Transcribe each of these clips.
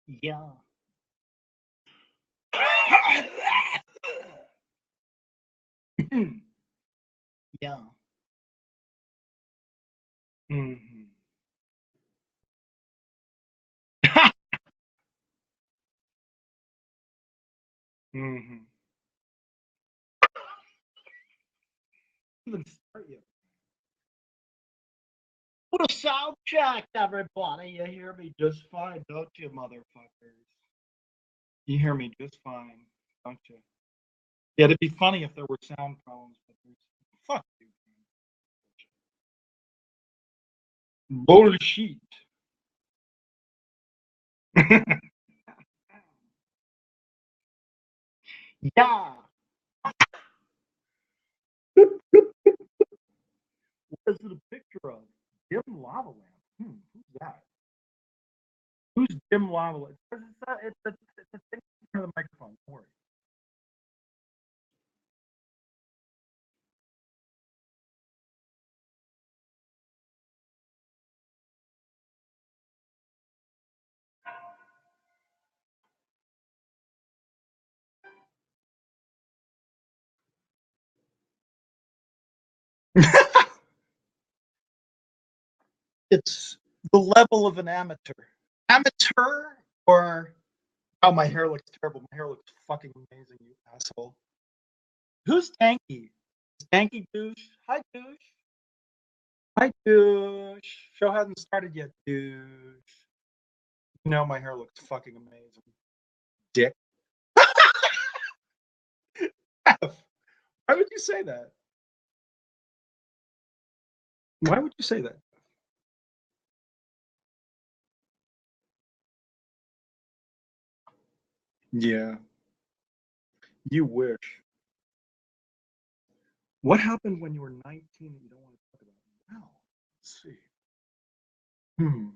Yeah. Yeah. Mhm. Mhm. Even start you. What a sound check, everybody. You hear me just fine, don't you, motherfuckers? You hear me just fine, don't you? Yeah, it'd be funny if there were sound problems, but there's fuck you. Bullshit. Yeah. What is it a picture of? Dim lava lamp. Who's that? Who's dim lava lamp? It's a thing for the microphone. Don't worry. It's the level of an amateur. Amateur or oh, my hair looks terrible. My hair looks fucking amazing, you asshole. Who's Tanky? Tanky douche? Hi, douche. Hi, douche. Show hasn't started yet, douche. You know my hair looks fucking amazing. Dick. Why would you say that? Why would you say that? Yeah, you wish. What happened when you were 19 that you don't want to talk about now? Let's see. Hmm.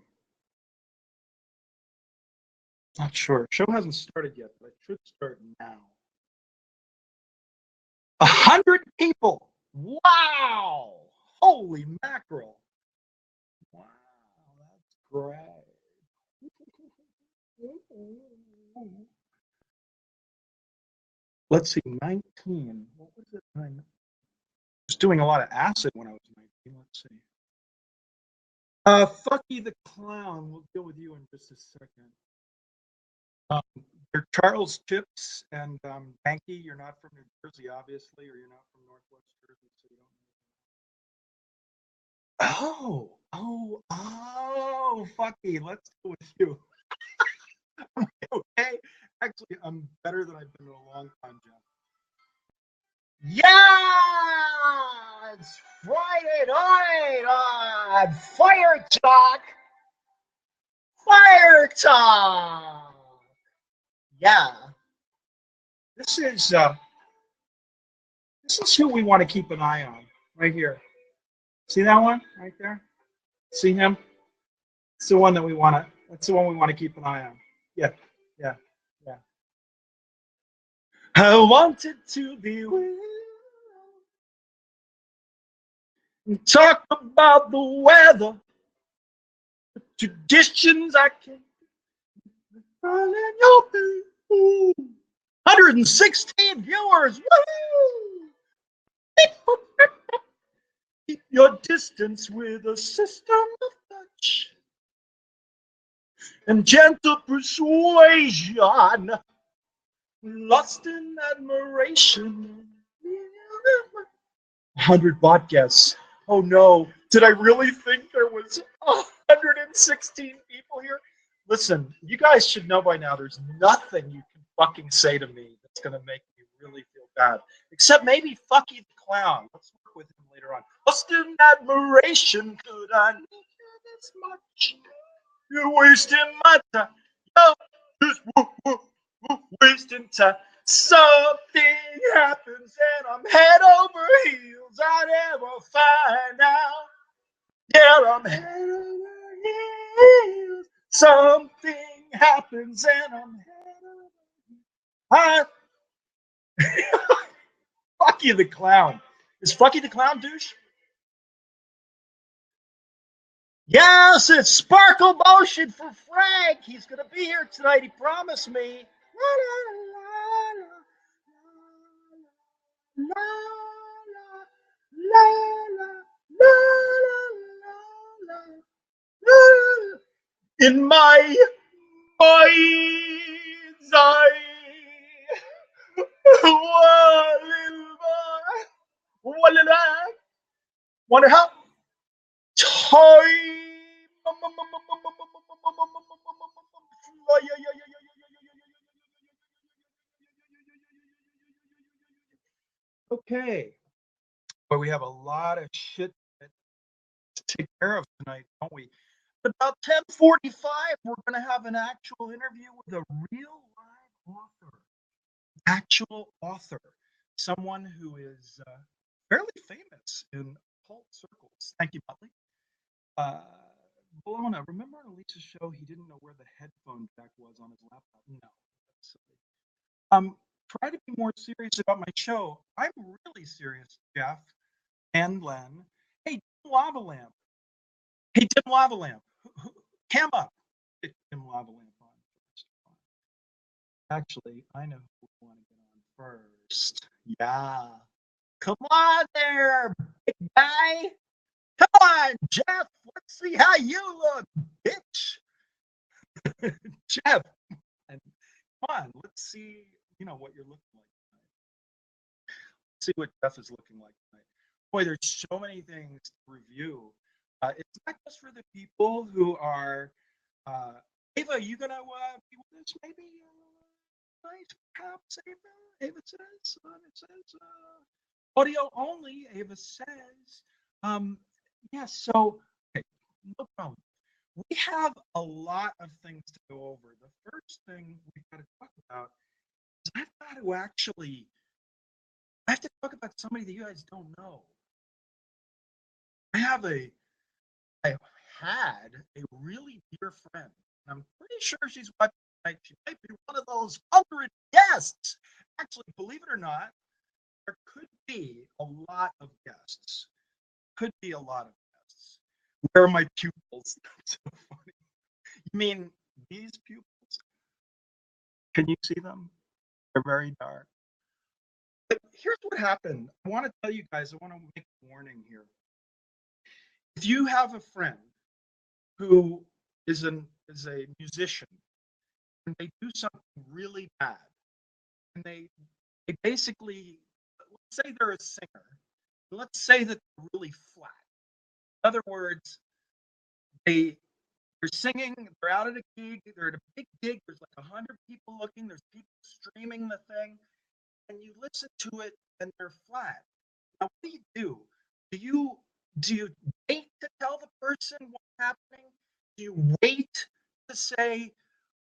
Not sure. Show hasn't started yet, but it should start now. 100 people. Wow. Holy mackerel. Wow, that's great. Let's see, 19. What was it? I was doing a lot of acid when I was 19. Let's see. Fucky the Clown. We'll deal with you in just a second. Um, you're Charles Chips and Banky. You're not from New Jersey, obviously, or you're not from Northwest Jersey, so you don't. Oh, Fucky. Let's go with you. Okay. Actually, I'm better than I've been in a long time, Jeff. Yeah, it's Friday night on Fire Talk. Fire Talk. Yeah, this is uh, this is who we want to keep an eye on right here. See that one right there? See him? It's the one that we want to. That's the one we want to keep an eye on. Yeah, yeah, yeah. I wanted to be with you. Talk about the weather, traditions I can't. 116 viewers. Woo! Keep your distance with a system of touch and gentle persuasion. Lost in admiration. 100 bot guests. Oh no. Did I really think there was 116 people here? Listen, you guys should know by now there's nothing you can fucking say to me that's going to make me really feel bad. Except maybe Fucky the Clown. Let's work with him later on. Lost in admiration. Could I need you this much? You're wasting my time. You're just wasting time. Something happens and I'm head over heels. I never find out. Yeah, I'm head over heels. Something happens and I'm head over heels. Fucky the Clown. Is Fucky the Clown douche? Yes, it's Sparkle Motion for Frank. He's going to be here tonight. He promised me. La, la, la, la, la, la, la, la, la, la. In my mind's eye. Wonder how time. Okay, but we have a lot of shit to take care of tonight, don't we? About 10:45, we're going to have an actual interview with a real live author, actual author, someone who is fairly famous in occult circles. Thank you, Butley. Bologna, remember on Elisa's show, he didn't know where the headphone jack was on his laptop? No, that's silly. Try to be more serious about my show. I'm really serious, Jeff and Len. Hey, Dim Lava Lamp. Hey, Dim Lava Lamp. Cam up. Get Dim Lava Lamp on first. Actually, I know who we want to get on first. Yeah. Come on there, big guy. Come on, Jeff. Let's see how you look, bitch. Jeff, come on. Let's see, what you're looking like tonight. Let's see what Jeff is looking like tonight. Boy, there's so many things to review. It's not just for the people who are. Ava, you gonna be with us? Maybe nice, perhaps. Ava says. It says audio only. Ava says. Yes. So, okay, no problem. We have a lot of things to go over. The first thing we've got to talk about is I have to talk about somebody that you guys don't know. I had a really dear friend, and I'm pretty sure she's watching tonight. She might be one of those 100 guests. Actually, believe it or not, there could be a lot of guests. Could be a lot of guests. Where are my pupils? That's so funny. You mean these pupils? Can you see them? They're very dark. But here's what happened. I want to tell you guys, I want to make a warning here. If you have a friend who is a musician and they do something really bad, and they basically, let's say they're a singer, let's say that they're really flat. In other words, they're singing, they're out at a gig, they're at a big gig, there's like 100 people looking, there's people streaming the thing, and you listen to it and they're flat. Now, what do? Do you wait to tell the person what's happening? Do you wait to say,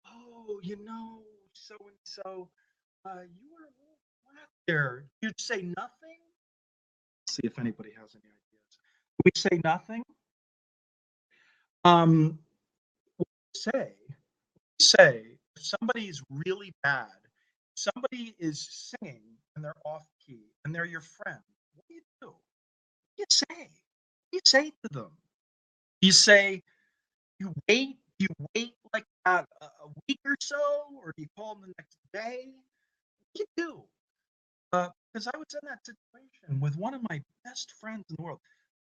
oh, so and so, you were a little flat there? You'd say nothing? Let's see if anybody has any ideas. We say nothing. Say if somebody's really bad, somebody is singing and they're off key and they're your friend, what do you do? What do you say? What do you say to them? You say, you wait like a week or so, or do you call them the next day? What do you do? Because I was in that situation with one of my best friends in the world,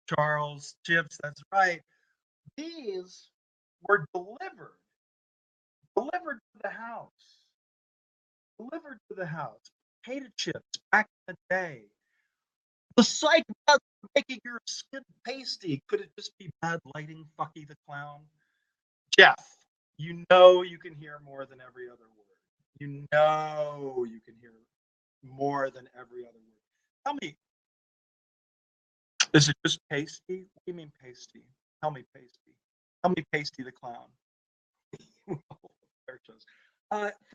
Charles Chips. That's right. These were delivered to the house. Delivered to the house. Potato chips back in the day. The psych about making your skin pasty. Could it just be bad lighting, Fucky the Clown? Jeff, you can hear more than every other word. You can hear more than every other word. Tell me, is it just pasty? What do you mean pasty? Tell me pasty. Tell me Pasty the Clown.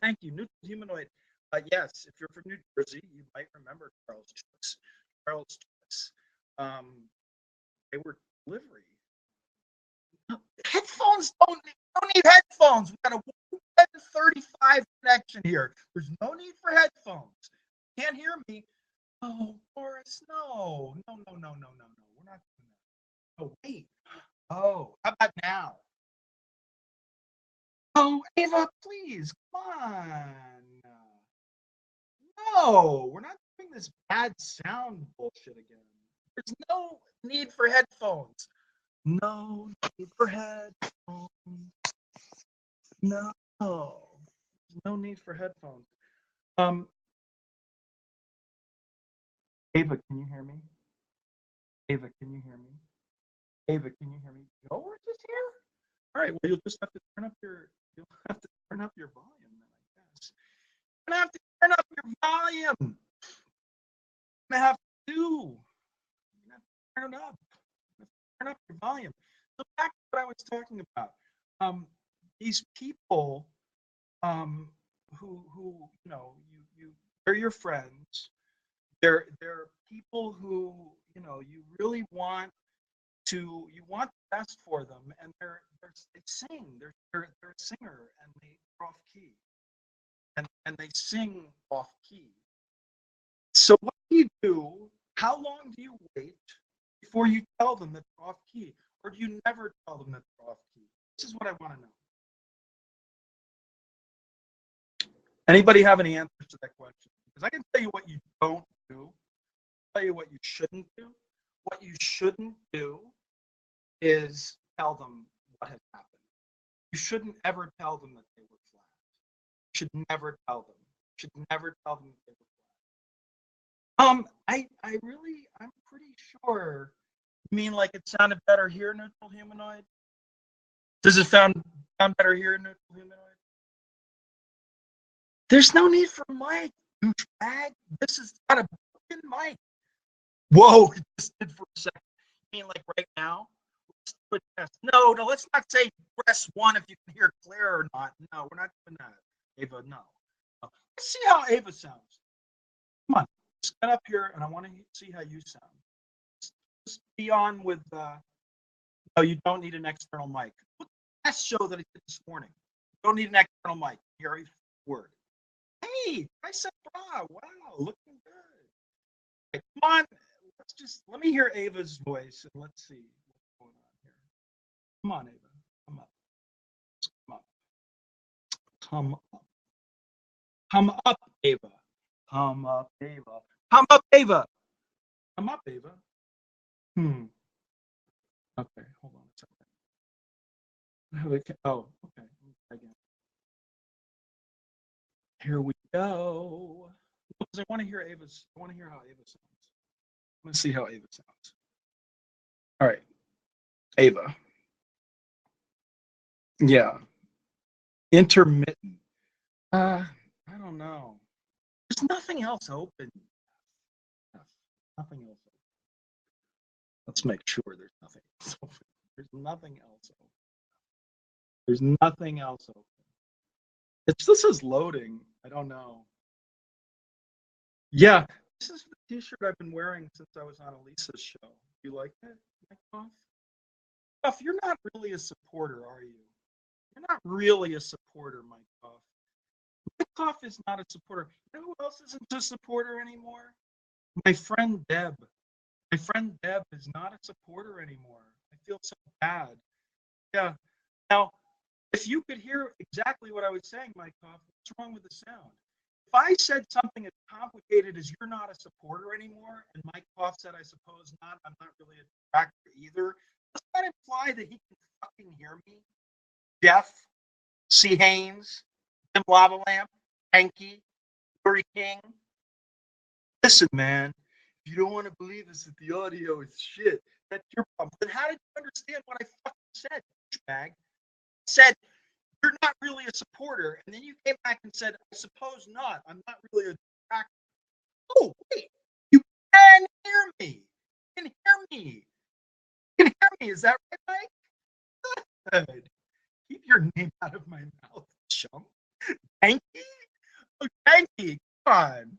Thank you. Neutral humanoid. Yes, if you're from New Jersey, you might remember Charles Chips. Charles Chips. They were delivery. Headphones don't need headphones. We got a 135 connection here. There's no need for headphones. Can't hear me. Oh, Boris, no. We're not doing that. Oh, wait. Oh, how about now? Oh, Ava, please, come on. No, we're not doing this bad sound bullshit again. There's no need for headphones. No need for headphones. No. No need for headphones. Ava, can you hear me? Ava, can you hear me? Ava, can you hear me? No, we're just here. All right, well, you'll just have to turn up your volume then, I guess. You're gonna have to turn up your volume. You're gonna have to do. You're gonna have to turn it up. Turn up your volume. So back to what I was talking about. These people who you know they're your friends. They're people who you really want you want the best for them, and they sing. They're a singer, and they're off key, and they sing off key. So what do you do? How long do you wait before you tell them that they're off key, or do you never tell them that they're off key? This is what I want to know. Anybody have any answers to that question? Because I can tell you what you don't do. I'll tell you what you shouldn't do. What you shouldn't do is tell them what has happened. You shouldn't ever tell them that they were flat. You should never tell them. You should never tell them that they were flat. I'm pretty sure. You mean like it sounded better here, neutral humanoid? Does it sound better here, neutral humanoid? There's no need for a mic, douchebag. This is not a fucking mic. Whoa, it just did for a second. You mean like right now? No, let's not say press 1 if you can hear clear or not. No, we're not doing that. Ava, no. Let's see how Ava sounds. Come on, just get up here and I want to see how you sound. Just be on with, no, you don't need an external mic. Look at the last show that I did this morning. You don't need an external mic. Hear every word. Hey, I said bra. Wow, looking good. Okay, come on, let me hear Ava's voice and let's see what's going on here. Come on, Ava. Come up. Come up. Come up. Come up, Ava. Come up, Ava. Come up, Ava. Come up, Ava. Okay, hold on a second. Oh, okay. Again. Here we go. Because I want to hear how Ava sounds. I want to see how Ava sounds. All right. Ava. Yeah. Intermittent. I don't know. There's nothing else open. Nothing else open. Let's make sure there's nothing else open. There's nothing else open. There's nothing else open. This is loading. I don't know. Yeah, this is the t-shirt I've been wearing since I was on Elisa's show. You like it, Mike Goff? You're not really a supporter, are you? You're not really a supporter, Mike Goff. Mike Goff is not a supporter. You know who else isn't a supporter anymore? My friend Deb. My friend Deb is not a supporter anymore. I feel so bad. Yeah. Now, if you could hear exactly what I was saying, Mike Goff, what's wrong with the sound? If I said something as complicated as you're not a supporter anymore, and Mike Goff said, I suppose not, I'm not really a detractor either, does that imply that he can fucking hear me? Jeff, C. Haynes, Tim Lava Lamp, Hanky, Yuri King. Listen, man, if you don't want to believe us that the audio is shit, that's your problem. Then how did you understand what I fucking said, douchebag? I said, you're not really a supporter. And then you came back and said, I suppose not. I'm not really a detractor. Oh, wait. You can hear me. You can hear me. You can hear me. Is that right, Mike? Good. Keep your name out of my mouth, chump. Thank you. Oh, thank you. Come on.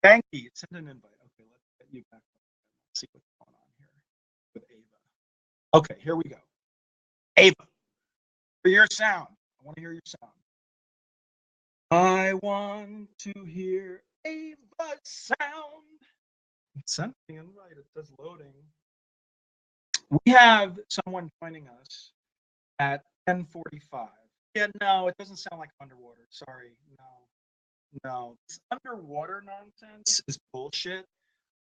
Thank you. Send an invite. Okay, let's get you back. Let's see what's going on here with Ava. Okay, here we go. Ava, for your sound. I want to hear your sound. I want to hear Ava's sound. Send me invite. It says loading. We have someone joining us at 10:45. Yeah, no, it doesn't sound like underwater. Sorry, no. This underwater nonsense is bullshit.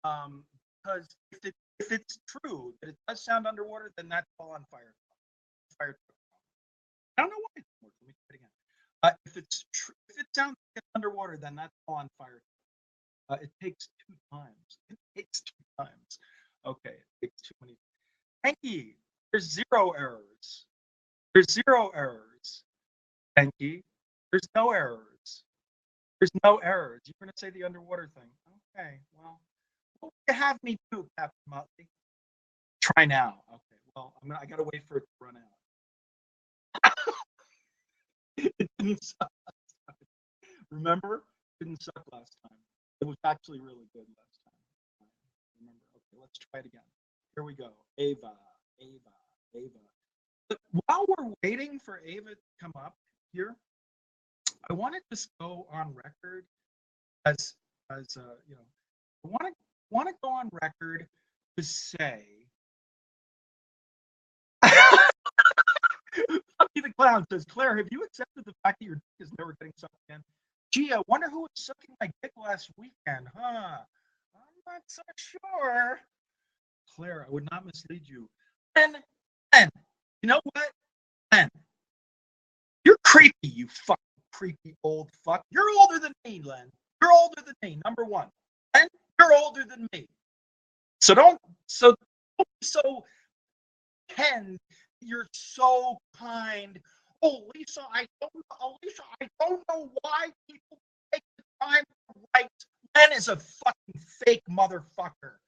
Because if it's true that it does sound underwater, then that's all on fire. Fire. I don't know why it works. Let me try it again. If it sounds like it's underwater, then that's all on fire. It takes 2 times. It takes 2 times. Okay, it takes too many. Hanky, there's 0 errors. There's 0 errors. Hanky, there's no errors. There's no errors. You're going to say the underwater thing. Okay, well, what would you have me do, Captain Motley? Try now. Okay, well, I got to wait for it to run out. It didn't suck last time. Remember? It didn't suck last time. It was actually really good last time. Remember? Okay, let's try it again. Here we go. Ava. But while we're waiting for Ava to come up here, I want to just go on record as you know, I want to go on record to say, Funky the Clown says, Claire, have you accepted the fact that your dick is never getting sucked again? Gee, I wonder who was sucking my dick last weekend, huh? I'm not so sure. Claire, I would not mislead you. Len, you know what? Len, you're creepy, you fucking creepy old fuck. You're older than me, Len. You're older than me, number one. Len, you're older than me. So don't be so Ken, you're so kind. Oh, Lisa, I don't know why people take the time to write. Len is a fucking fake motherfucker.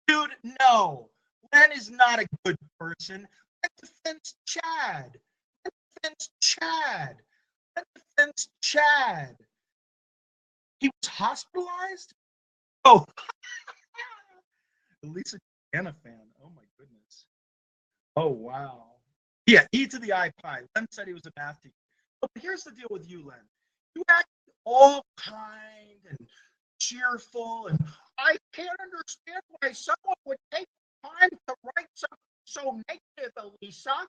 Dude, no. Len is not a good person. Len defends Chad. He was hospitalized? Oh. Lisa Anna fan. Oh my goodness. Oh wow. Yeah, E to the I pie. Len said he was a math teacher. But here's the deal with you, Len. You act all kind and cheerful, and I can't understand why someone would take time to write something so negative, Elisa.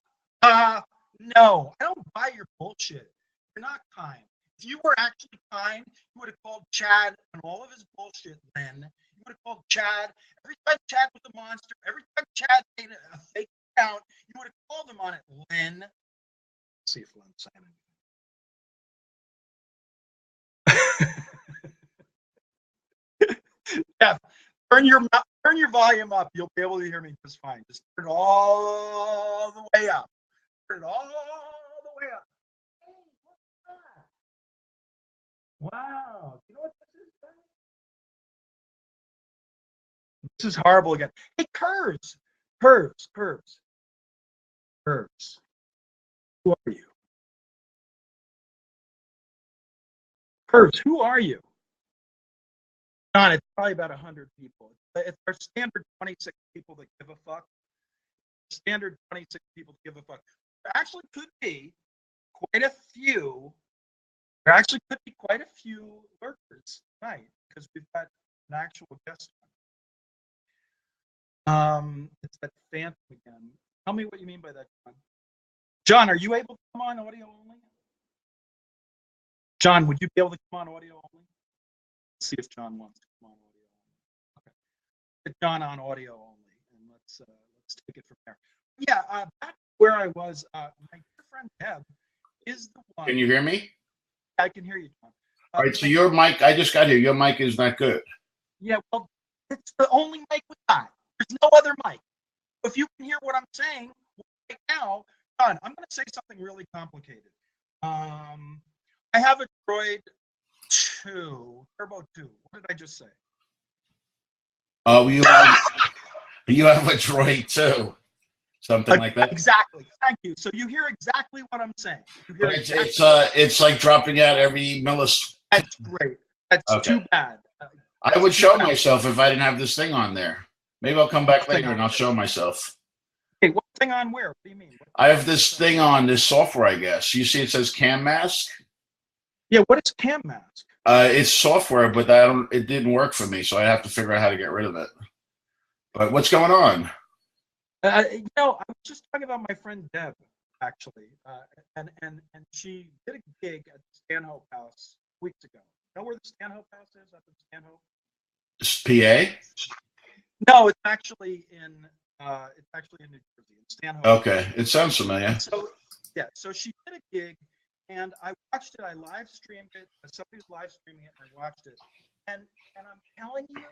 No, I don't buy your bullshit. You're not kind. If you were actually kind, you would have called Chad on all of his bullshit, Len. You would have called Chad every time Chad was a monster, every time Chad made a fake account, you would have called him on it, Len. Let's see if Len's saying anything. Yeah, turn your volume up. You'll be able to hear me just fine. Just turn it all the way up. Turn it all the way up. Hey, what's that? Wow. You know what this is? This is horrible again. Hey, curves. Who are you? Curves, who are you? John, it's probably about 100 people. It's our standard 26 people that give a fuck. Standard 26 people that give a fuck. There actually could be quite a few. There actually could be quite a few lurkers tonight because we've got an actual guest on. It's that phantom again. Tell me what you mean by that, John. John, are you able to come on audio only? John, would you be able to come on audio only? Let's see if John wants to come on audio only. Okay. Get John on audio only, and let's take it from there. Yeah, back where I was, my dear friend Deb is the one. Can you hear me? I can hear you, John. All right, so your mic, I just got here. Your mic is not good. Yeah, well, it's the only mic we got. There's no other mic. If you can hear what I'm saying right now, John, I'm going to say something really complicated. I have a Droid 2, Turbo 2. What did I just say? You have a Droid too. Something like that. Exactly. Thank you. So you hear exactly what I'm saying. It's like dropping out every millisecond. That's great. That's okay. Too bad. I would show myself if I didn't have this thing on there. Maybe I'll come back later and I'll show myself. Hey, what thing on where? What do you mean? I have this thing on, this software, I guess. You see it says Cam Mask? Yeah, what is Cam Mask? It's software, but it didn't work for me, so I have to figure out how to get rid of it. But what's going on? I was just talking about my friend Deb, actually, and she did a gig at the Stanhope House weeks ago. You know where the Stanhope House is up in Stanhope? PA? No, it's actually in New Jersey, in Stanhope. Okay, it sounds familiar. So yeah, so she did a gig, and I watched it. I live streamed it. Somebody was live streaming it, and I watched it. And I'm telling you,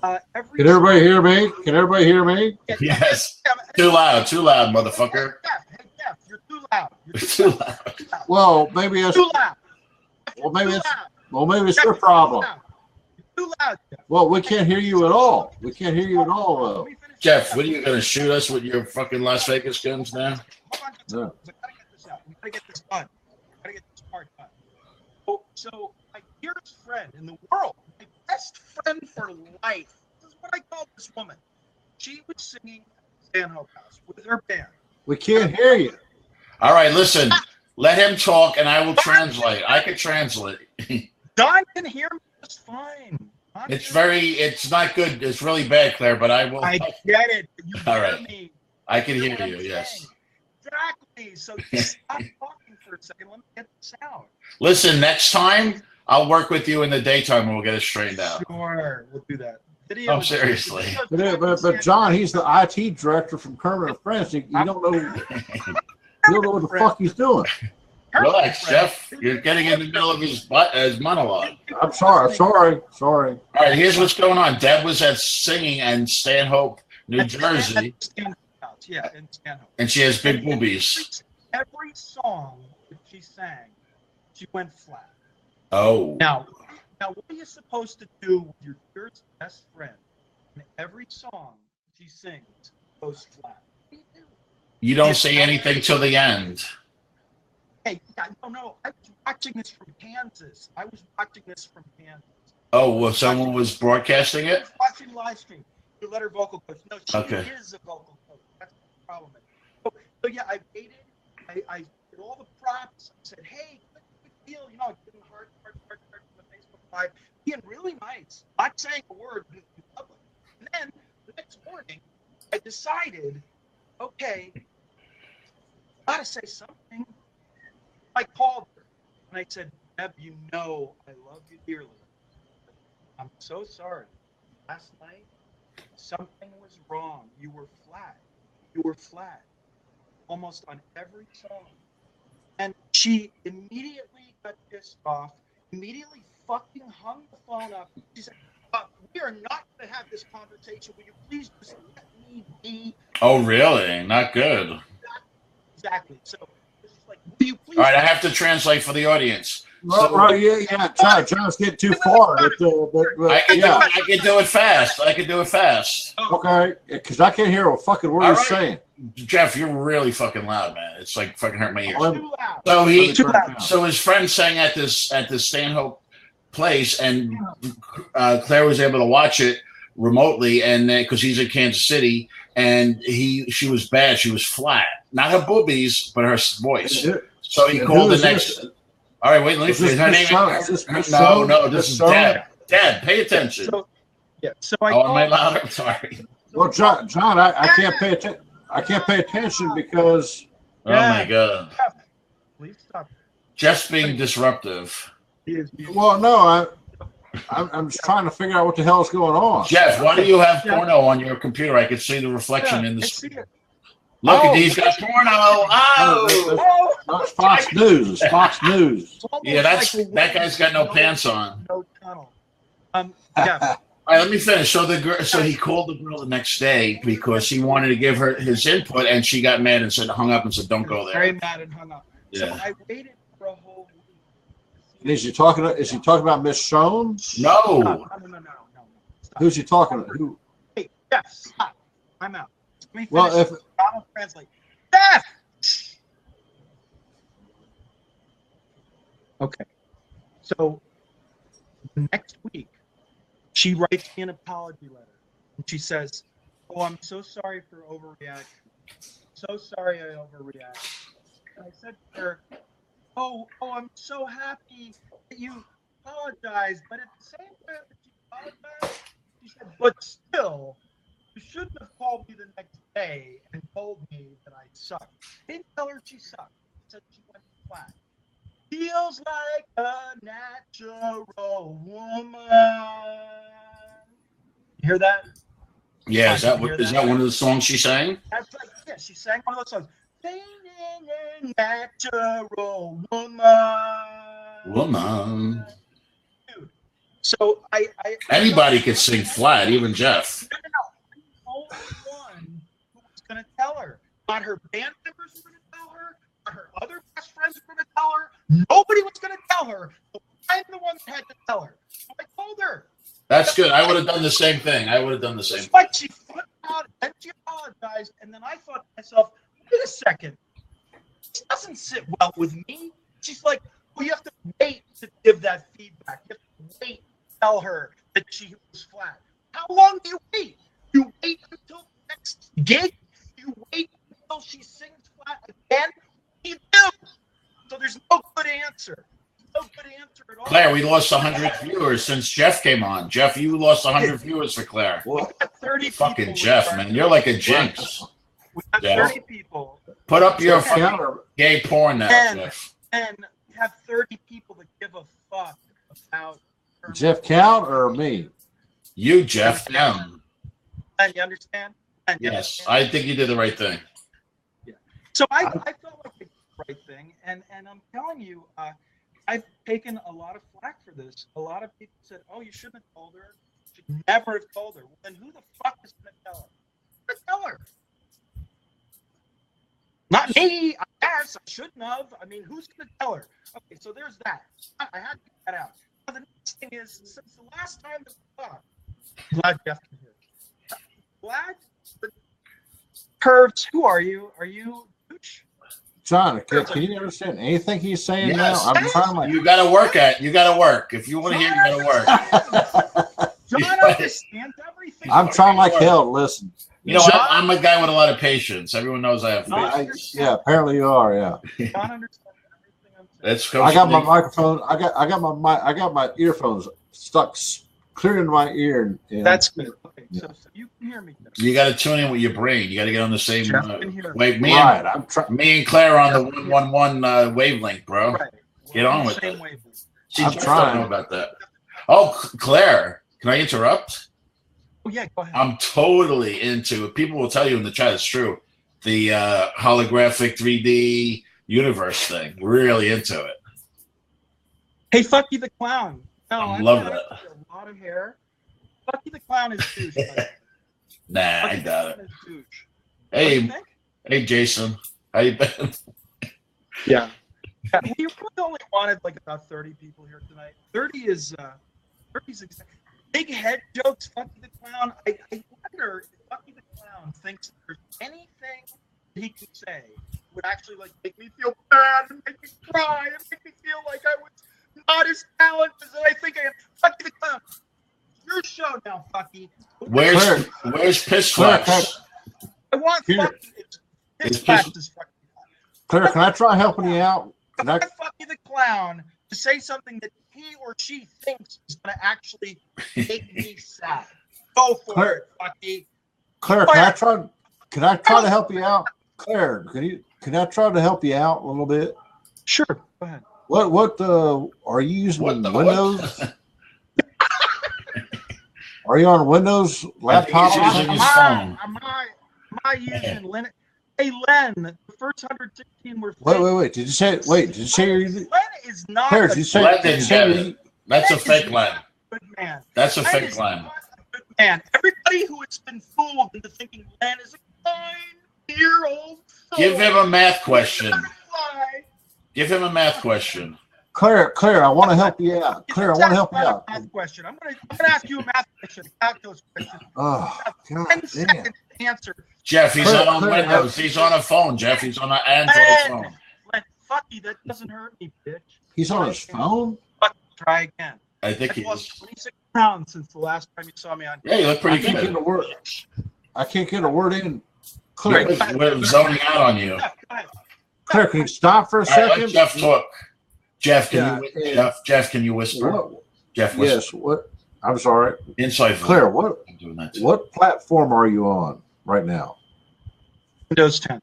Can everybody hear me? Can everybody hear me? Yes. Too loud, motherfucker. Hey, Jeff, you're too loud. You're Too loud. Well, maybe it's too loud. maybe it's your problem. You're too loud, Jeff. Well, we can't hear you at all. We can't hear you at all, though. Jeff, what are you gonna shoot us with your fucking Las Vegas guns now? Hold on, I gotta get this out. We gotta get this done. We gotta get this part done. So my dearest friend in the world, my best friend for life. This is what I call this woman. She was singing at the Stanhope House with her band. We can't hear you. All right, listen. Let him talk, and I will translate. I can translate. Don can hear me just fine. It's not good. It's really bad, Claire, but I will. I get it. You All hear right. me. I can hear What you, I'm yes. saying. Exactly. So just stop talking for a second. Let me get this out. Listen, next time, I'll work with you in the daytime, and we'll get it straightened out. Sure, we'll do that. Oh, seriously. But John, he's the IT director from Kermit and Friends. You don't know. You don't know what the fuck he's doing. Relax, Jeff. You're getting in the middle of his monologue. I'm sorry. All right, here's what's going on. Deb was at singing in Stanhope, New Jersey. Yeah, in Stanhope. And she has big boobies. Every song that she sang, she went flat. Oh. Now, what are you supposed to do with your dearest best friend? And every song she sings goes flat. What do you do? You don't say anything till the end. Hey, no. I was watching this from Kansas. Oh, well, someone was broadcasting it? I was watching live stream. You let her vocal coach. No, she is a vocal coach. That's the problem. So yeah, I waited. I did all the props. I said, hey, good deal. I give him heart on the Facebook Live. Being really nice. Not saying a word in public. And then the next morning, I decided, okay, I gotta say something. I called her and I said, Deb, I love you dearly. I'm so sorry. Last night, something was wrong. You were flat. Almost on every song. And she immediately got pissed off, immediately fucking hung the phone up. She said, we are not going to have this conversation. Will you please just let me be? Oh, really? Not good. Exactly. So it's like, will you please? All right, I have to translate for the audience. Right, yeah. John's getting too far. I can do it fast. Okay, because I can't hear a fucking word you're saying. Jeff, you're really fucking loud, man. It's like fucking hurt my ears. Too loud. So his friend sang at this Stanhope place, and Claire was able to watch it remotely, and because he's in Kansas City, and she was bad. She was flat, not her boobies, but her voice. So he called the next. All right, wait. Let me finish. Her name. No. This is Deb. Deb, pay attention. So am I louder? I'm sorry. Well, John, I can't pay attention. I can't pay attention because. Oh my God. Please stop. Jeff's being disruptive. Well, no, I'm just trying to figure out what the hell is going on. Jeff, why do you have porno on your computer? I can see the reflection in the screen. Look at these guys, porno. Oh, no, it's Fox News. It's Fox News. Yeah, that guy's got no pants on. No tunnel. Yeah. All right, let me finish. So he called the girl the next day because he wanted to give her his input, and she got mad and hung up and said, "Don't go there." Very mad and hung up. Yeah. So I waited for a whole week. And is he talking about Miss Schoen? No. No. Stop. Who's he talking about? Who? Hey, Jeff, stop. I'm out. Let me finish. Well, if I'll translate. Jeff. Okay. So the next week, she writes me an apology letter, and she says, "Oh, I'm so sorry for overreacting. So sorry I overreacted." And I said to her, "Oh, I'm so happy that you apologized, but at the same time that you apologized, she said, but still, you shouldn't have called me the next day and told me that I sucked. I didn't tell her she sucked. I said she went flat. Feels like a natural woman. You hear that? Yeah, is that one of the songs she sang? That's like, yeah, she sang one of those songs. A natural woman. Woman. Dude. So I anybody could sing flat, even Jeff. No. I'm the only one who was gonna tell her. Not her band members were gonna tell her, not her other best friends were gonna tell her. Nobody was gonna tell her. So I'm the one that had to tell her. So I told her. That's good. I would have done the same thing. But she flipped out and she apologized, and then I thought to myself, wait a second. This doesn't sit well with me. She's like, well, you have to wait to give that feedback. You have to wait to tell her that she was flat. How long do you wait? You wait until the next gig? You wait until she sings flat again? You do. So there's no good answer. No good answer at all. Claire, we lost 100 viewers since Jeff came on. Jeff, you lost 100 viewers for Claire. We got 30 fucking people. Jeff, man. You're like a jinx. We got Jeff. 30 people. Put up your fucking gay porn now, Jeff. And we have 30 people that give a fuck about her. Jeff Count or me? You, Jeff, down. And you understand? And you Yes, understand? I think you did the right thing. Yeah. So I felt like I did the right thing, and I'm telling you, I've taken a lot of flack for this. A lot of people said, "Oh, you shouldn't have told her. You should never have told her." Well, then who the fuck is going to tell her? Who's going to tell her? Not me. I guess I shouldn't have. I mean, who's going to tell her? Okay, so there's that. I had to get that out. Now, the next thing is, since the last time that we talked, glad Jeff can hear. Glad. But Curves, who are you? Are you Gooch? John, can you understand anything he's saying Yes. now? I'm trying my. You got to work at. You got to work. If you want to hear, you got to work. John understands everything. I'm trying like hell to listen. You know, I'm a guy with a lot of patience. Everyone knows I have patience. Yeah, apparently you are. Yeah. John understands everything I'm saying. Let's go. I got my microphone. I got my earphones stuck clear in my ear. And That's good. Okay, so you can hear me. You got to tune in with your brain. You got to get on the same wave. Me and Claire are on the 111 wavelength, bro. Right. Get on with it. I'm trying. Know about that. Oh, Claire, can I interrupt? Oh yeah, go ahead. I'm totally into it. People will tell you in the chat it's true. The holographic 3D universe thing. Really into it. Hey, Fucky the Clown. No, I love that. A lot of hair. Fucky the Clown is douche. Nah, I doubt it. Hey, Jason, how you been? Yeah. We really only wanted like about 30 people here tonight. 30 is 30's exactly. Big head jokes, Fucky the Clown. I wonder if Fucky the Clown thinks there's anything he can say would actually like make me feel bad and make me cry and make me feel like I was not as talented as I think I am. Fucky the Clown. Your show now, Fucky. Where's Piss Flaps? I want Fucky. Piss Flaps is Fucky. Claire, can I try helping you out? I want Fucky the Clown to say something that he or she thinks is going to actually make me sad. Go for it, Fucky. Claire, can I try to help you out? Claire, can I try to help you out a little bit? Sure, go ahead. What are you using Windows? Are you on Windows laptop? Am I using Linux? Hey, Len, the first 116 were fake. Wait. Did you say you're using? Len is not. Claire, did you say that's a fake line. Good man. That's a fake line. Good man. Everybody who has been fooled into thinking Len is a 9-year-old. Give him a math question. Give him a math question. Claire, I want to help you out. Claire, I want to help you out. Math question. I'm gonna ask you a math question, a calculus question. Oh, God 10 seconds to answer. Jeff, he's not on Windows. He's on a phone, Jeff. He's on an Android phone. Fucky, that doesn't hurt me, bitch. He's on his phone? Fuck, try again. I think he lost is. 26 pounds since the last time you saw me on. Yeah, you look pretty good. I can't get a word in. Claire, we're zoning out on you. Claire, can you stop for a second? Let Jeff talk. Jeff, can you whisper? What? Jeff, whisper. Yes. What? I'm sorry. Inside. Claire, I'm doing that too. What platform are you on right now? Windows 10.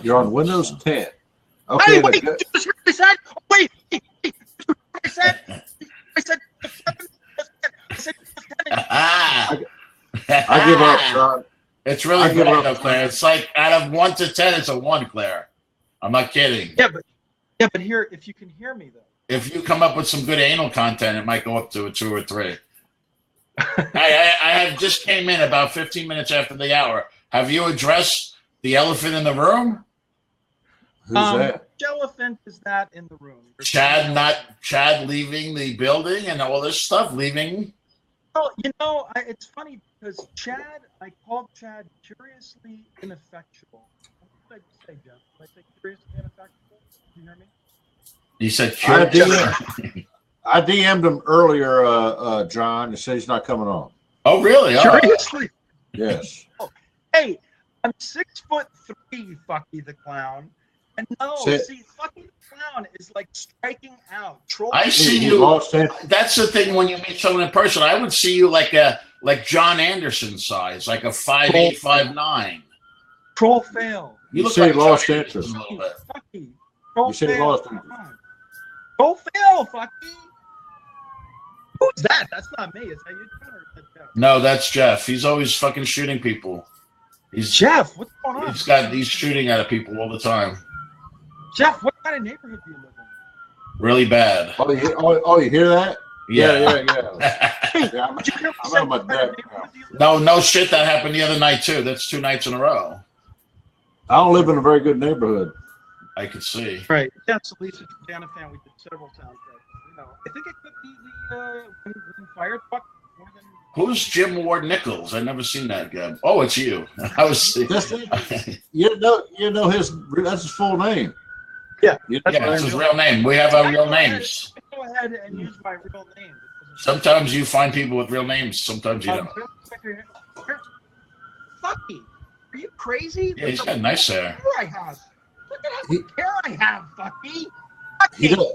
You're on Windows 10. Okay. Hey, wait, you just heard what I said? Oh, wait, I said I give up, John. It's really good, though, Claire. It's like out of 1 to 10, it's a 1, Claire. I'm not kidding. Yeah, but here, if you can hear me though. If you come up with some good anal content, it might go up to a 2 or 3. I have just came in about 15 minutes after the hour. Have you addressed the elephant in the room? Who's that? Which elephant is that in the room? Chad leaving the building and all this stuff, leaving. Oh, it's funny because Chad, I called Chad curiously ineffectual. What did I say, Jeff? Did I say curiously ineffectual? Did you hear me? You said I DM'd him earlier, John, and said he's not coming on. Oh, really? Seriously? Yes. Oh, hey, I'm 6'3", Fucky the Clown. And see, Fucky the Clown is like striking out. I see you. That's the thing when you meet someone in person. I would see you like John Anderson size, like a 5'8", 5'9". Troll fail. You say like lost interest. Fucky. You say lost interest. Troll fail, Fucky. Who's that? That's not me. Is that you, John, or is that Jeff? No, that's Jeff. He's always fucking shooting people. Jeff, what's going on? He's shooting at people all the time. Jeff, what kind of neighborhood do you live in? Really bad. Oh, you hear that? Yeah. I'm on my deck. No shit. That happened the other night too. That's 2 nights in a row. I don't live in a very good neighborhood. I could see. Right. That's Lisa Jana fan. We did several soundtracks. I think it could be the when Fire Truck more than. Who's Jim Ward Nichols? I've never seen that guy. Oh, it's you. I was. You know that's his full name. Yeah, that's his real name. We have our real names. Go ahead and use my real name. Sometimes you find people with real names. Sometimes you don't. Fucky, are you crazy? Yeah, he's got nice hair. I have. Look at how much hair I have, Fucky. He does,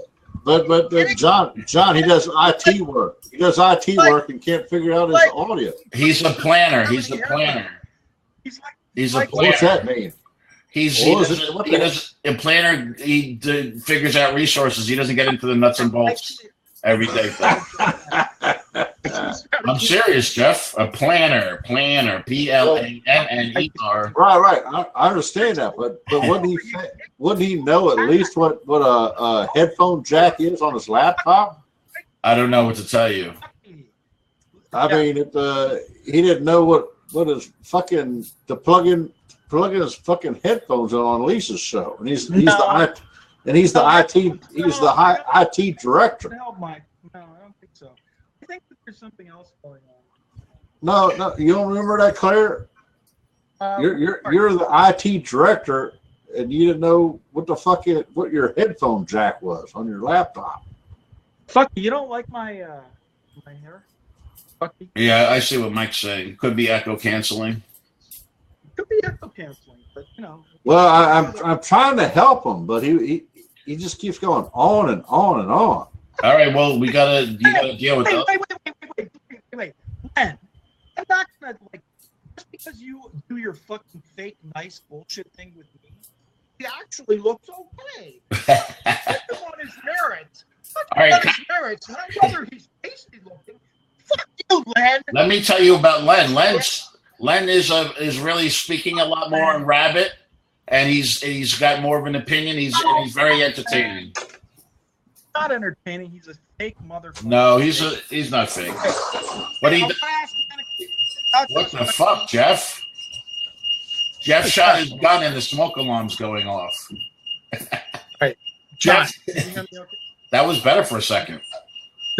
but John, he does IT work. He does IT work and can't figure out his audio. He's a planner. He's a planner. He's a planner. What's that mean? He does a planner. He figures out resources. He doesn't get into the nuts and bolts everyday thing. I'm serious, Jeff. A planner, PLANNER. Right. I understand that, but wouldn't he know at least what a headphone jack is on his laptop? I don't know what to tell you. I mean, he didn't know what is fucking to plug in his fucking headphones on Lisa's show, and he's the IT director. No, Mike. No, I don't think so. I think that there's something else going on. No, you don't remember that, Claire? You're the IT director, and you didn't know what your headphone jack was on your laptop. Fuck, you don't like my hair? Fucky. Yeah, I see what Mike's saying. Could be echo canceling. Could be echo canceling, but Well, I'm trying to help him, but he just keeps going on and on and on. All right, well, you gotta deal with that. Wait. Len, I'm not gonna just because you do your fucking fake nice bullshit thing with me, he actually looks okay. Focus on his merits. All right, his merits, not whether he's tasty looking. Fuck you, Len. Let me tell you about Len. Len is really speaking a lot more on Rabbit, and he's got more of an opinion. He's very entertaining. Not entertaining. He's a fake motherfucker. No, he's not fake. But he. What the fuck, Jeff? Jeff shot his gun and the smoke alarm's going off. Right, John. Can you hear me okay? That was better for a second.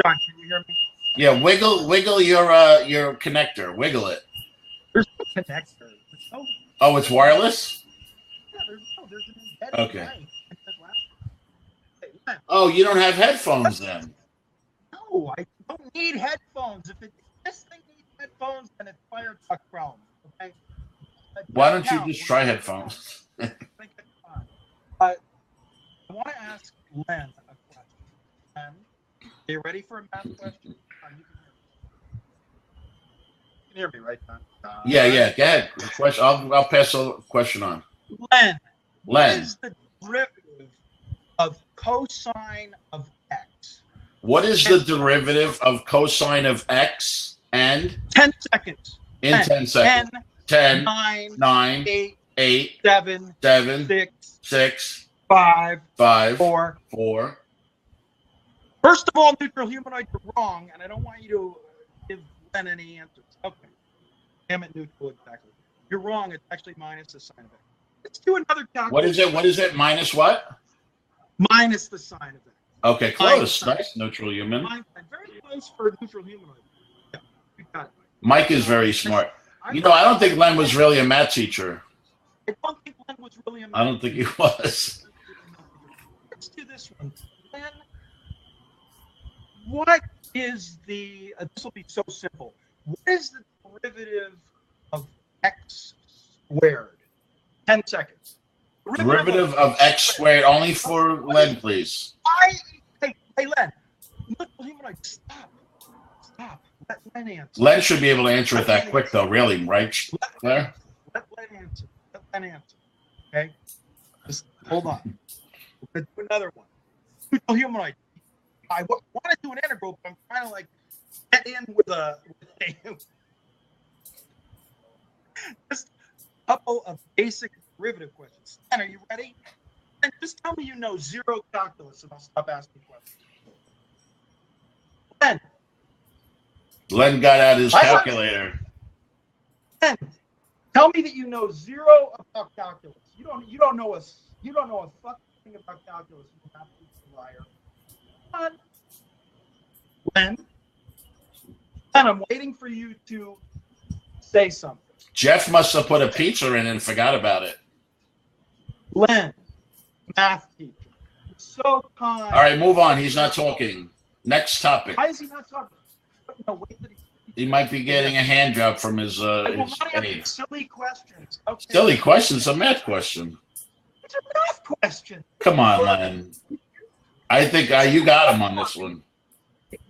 John, can you hear me? Yeah, wiggle your connector. Wiggle it. There's no connector. Oh, it's wireless? Yeah, there's an embedded okay. line. Oh, you don't have headphones then? No, I don't need headphones. If this thing needs headphones, then it's Fire Truck Chrome. Okay. Why don't you just try headphones? I want to ask Len a question. Len, are you ready for a math question? You can hear me, right, John? Yeah. Go ahead. Question. I'll pass the question on. Len. What Len. is the derivative of cosine of x? What is the derivative of cosine of x and 10 seconds. in 10 seconds? 10, 9, 8, 8, 7, 6, 6, 5, 5, 4. 4. First of all, neutral humanoid, you're wrong, and I don't want you to give Len any answers. Okay. Damn it, neutral, exactly. You're wrong. It's actually minus the sine of x. Let's do another calculation. What is it? What is it? Minus what? Minus the sine of x. Okay, close. Nice, neutral human. Very close for neutral humanoid. Yeah, you got it. Mike is very smart. You know, I don't think Len was really a math teacher. I don't think Len was really a math I don't think he was. Let's do this one. Len, what is the, this will be so simple. What is the derivative of x squared? 10 seconds. Derivative of x squared, only for Len, please. Hey, Len. Neutral humanoid, stop. Let Len answer. Len should be able to answer it that quick, though, really, right, Claire? Let Len answer. Okay? Just hold on. We're going to do another one. Neutral humanoid. I want to do an integral, but I'm trying to, like, get in with a just a couple of basic derivative questions. Len, are you ready? And just tell me you know zero calculus, and I'll stop asking questions. Len got out his calculator. Len, tell me that you know zero about calculus. You don't know a fucking thing about calculus. You're an absolute liar. Come on. Len, I'm waiting for you to say something. Jeff must have put a pizza in and forgot about it. Len, math teacher. So kind. All right, move on. He's not talking. Next topic. Why is he not talking? No, wait till He might be getting a hand job from his aid. Silly questions. Okay. Silly questions? A math question. It's a math question. Come on, Len. I think you got him on this one.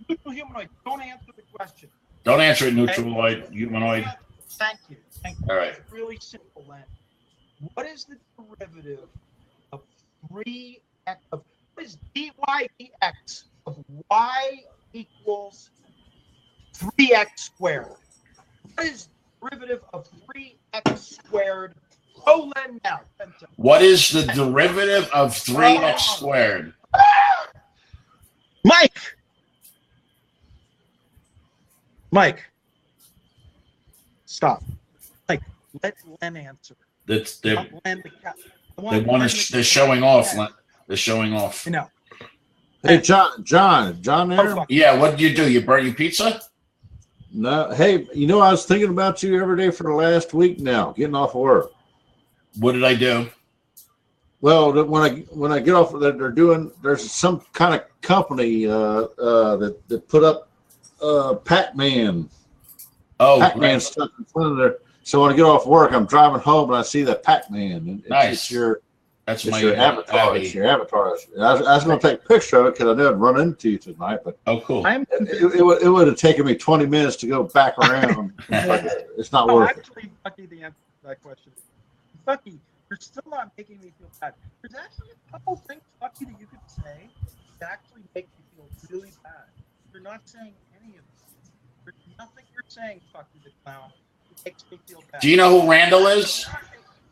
Neutral humanoid, don't answer the question. Don't answer it, neutral humanoid. Thank you. All right. It's really simple, Len. What is the derivative of 3x of what is dy dx of y equals 3x squared? What is the derivative of 3x squared? Oh, Len, now. What is the derivative of 3x squared? Mike. Stop. Mike, let Len answer. They're showing off. They're showing off. I know. Hey, John there? Yeah, what did you do? You burnt your pizza? No. Hey, I was thinking about you every day for the last week now, getting off work. What did I do? Well, when I get off, there's some kind of company that put up Pac-Man. Oh, Pac-Man stuff in front of there. So when I get off work, I'm driving home and I see the Pac-Man. Nice. That's your avatar. It's your avatar. I was going to take a picture of it because I knew I'd run into you tonight. But oh, cool. It would have taken me 20 minutes to go back around. It's not worth it. Actually, Bucky, the answer to that question. Bucky, you're still not making me feel bad. There's actually a couple things, Bucky, that you could say that actually make me feel really bad. You're not saying any of them. There's nothing you're saying, Bucky the Clown, that makes me feel bad. Do you know who Randall is?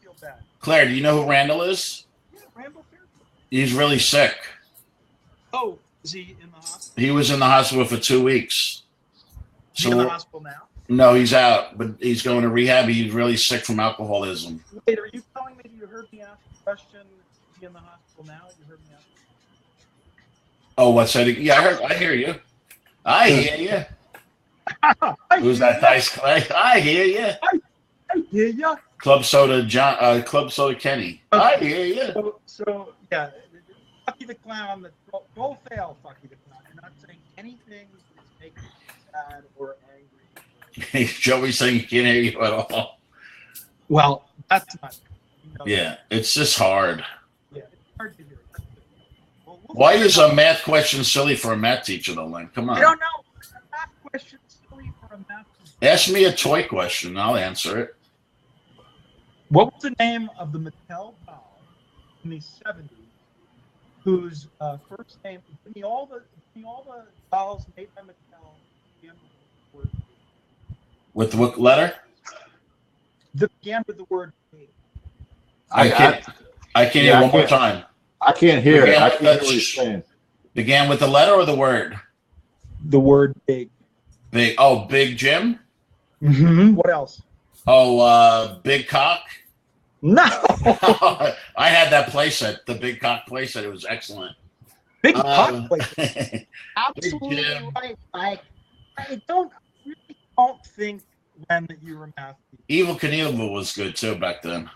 Feel bad. Claire, do you know who Randall is? Yeah, Randall Fairfield. He's really sick. Oh, is he in the hospital? He was in the hospital for 2 weeks. Is he in the hospital now? No, he's out, but he's going to rehab. He's really sick from alcoholism. Wait, are you telling me that you heard me ask a question? Is he in the hospital now? You heard me ask. Oh, what's that? Yeah, I hear you. I hear you. Who's that nice Clay? I hear you. I hear you. Club Soda Kenny. Okay. I hear you. So yeah, Bucky the Clown. Don't fail, Bucky the Clown. You're not saying anything that's making you sad or angry. Joey's saying he can't hear you at all. Well, that's not. Yeah, it's just hard. Yeah, it's hard to hear. Why is a math question silly for a math teacher, though, Len? Come on. I don't know. A math question silly for a math teacher. Ask me a toy question. I'll answer it. What was the name of the Mattel doll in the 70s whose first name? Give me all the dolls made by Mattel. Began with the word With what letter? began with the word big. I can't hear one more time. I can't hear it. I can't hear what he's saying. Began with the letter or the word? The word big. Big. Oh, Big Jim. Mm-hmm. What else? Oh, Big Cock. No. I had that playset, the Big Cock playset. It was excellent. Big cock playset. Big Absolutely Jim. right. I really don't think when you were math. Evil Knievel was good too back then.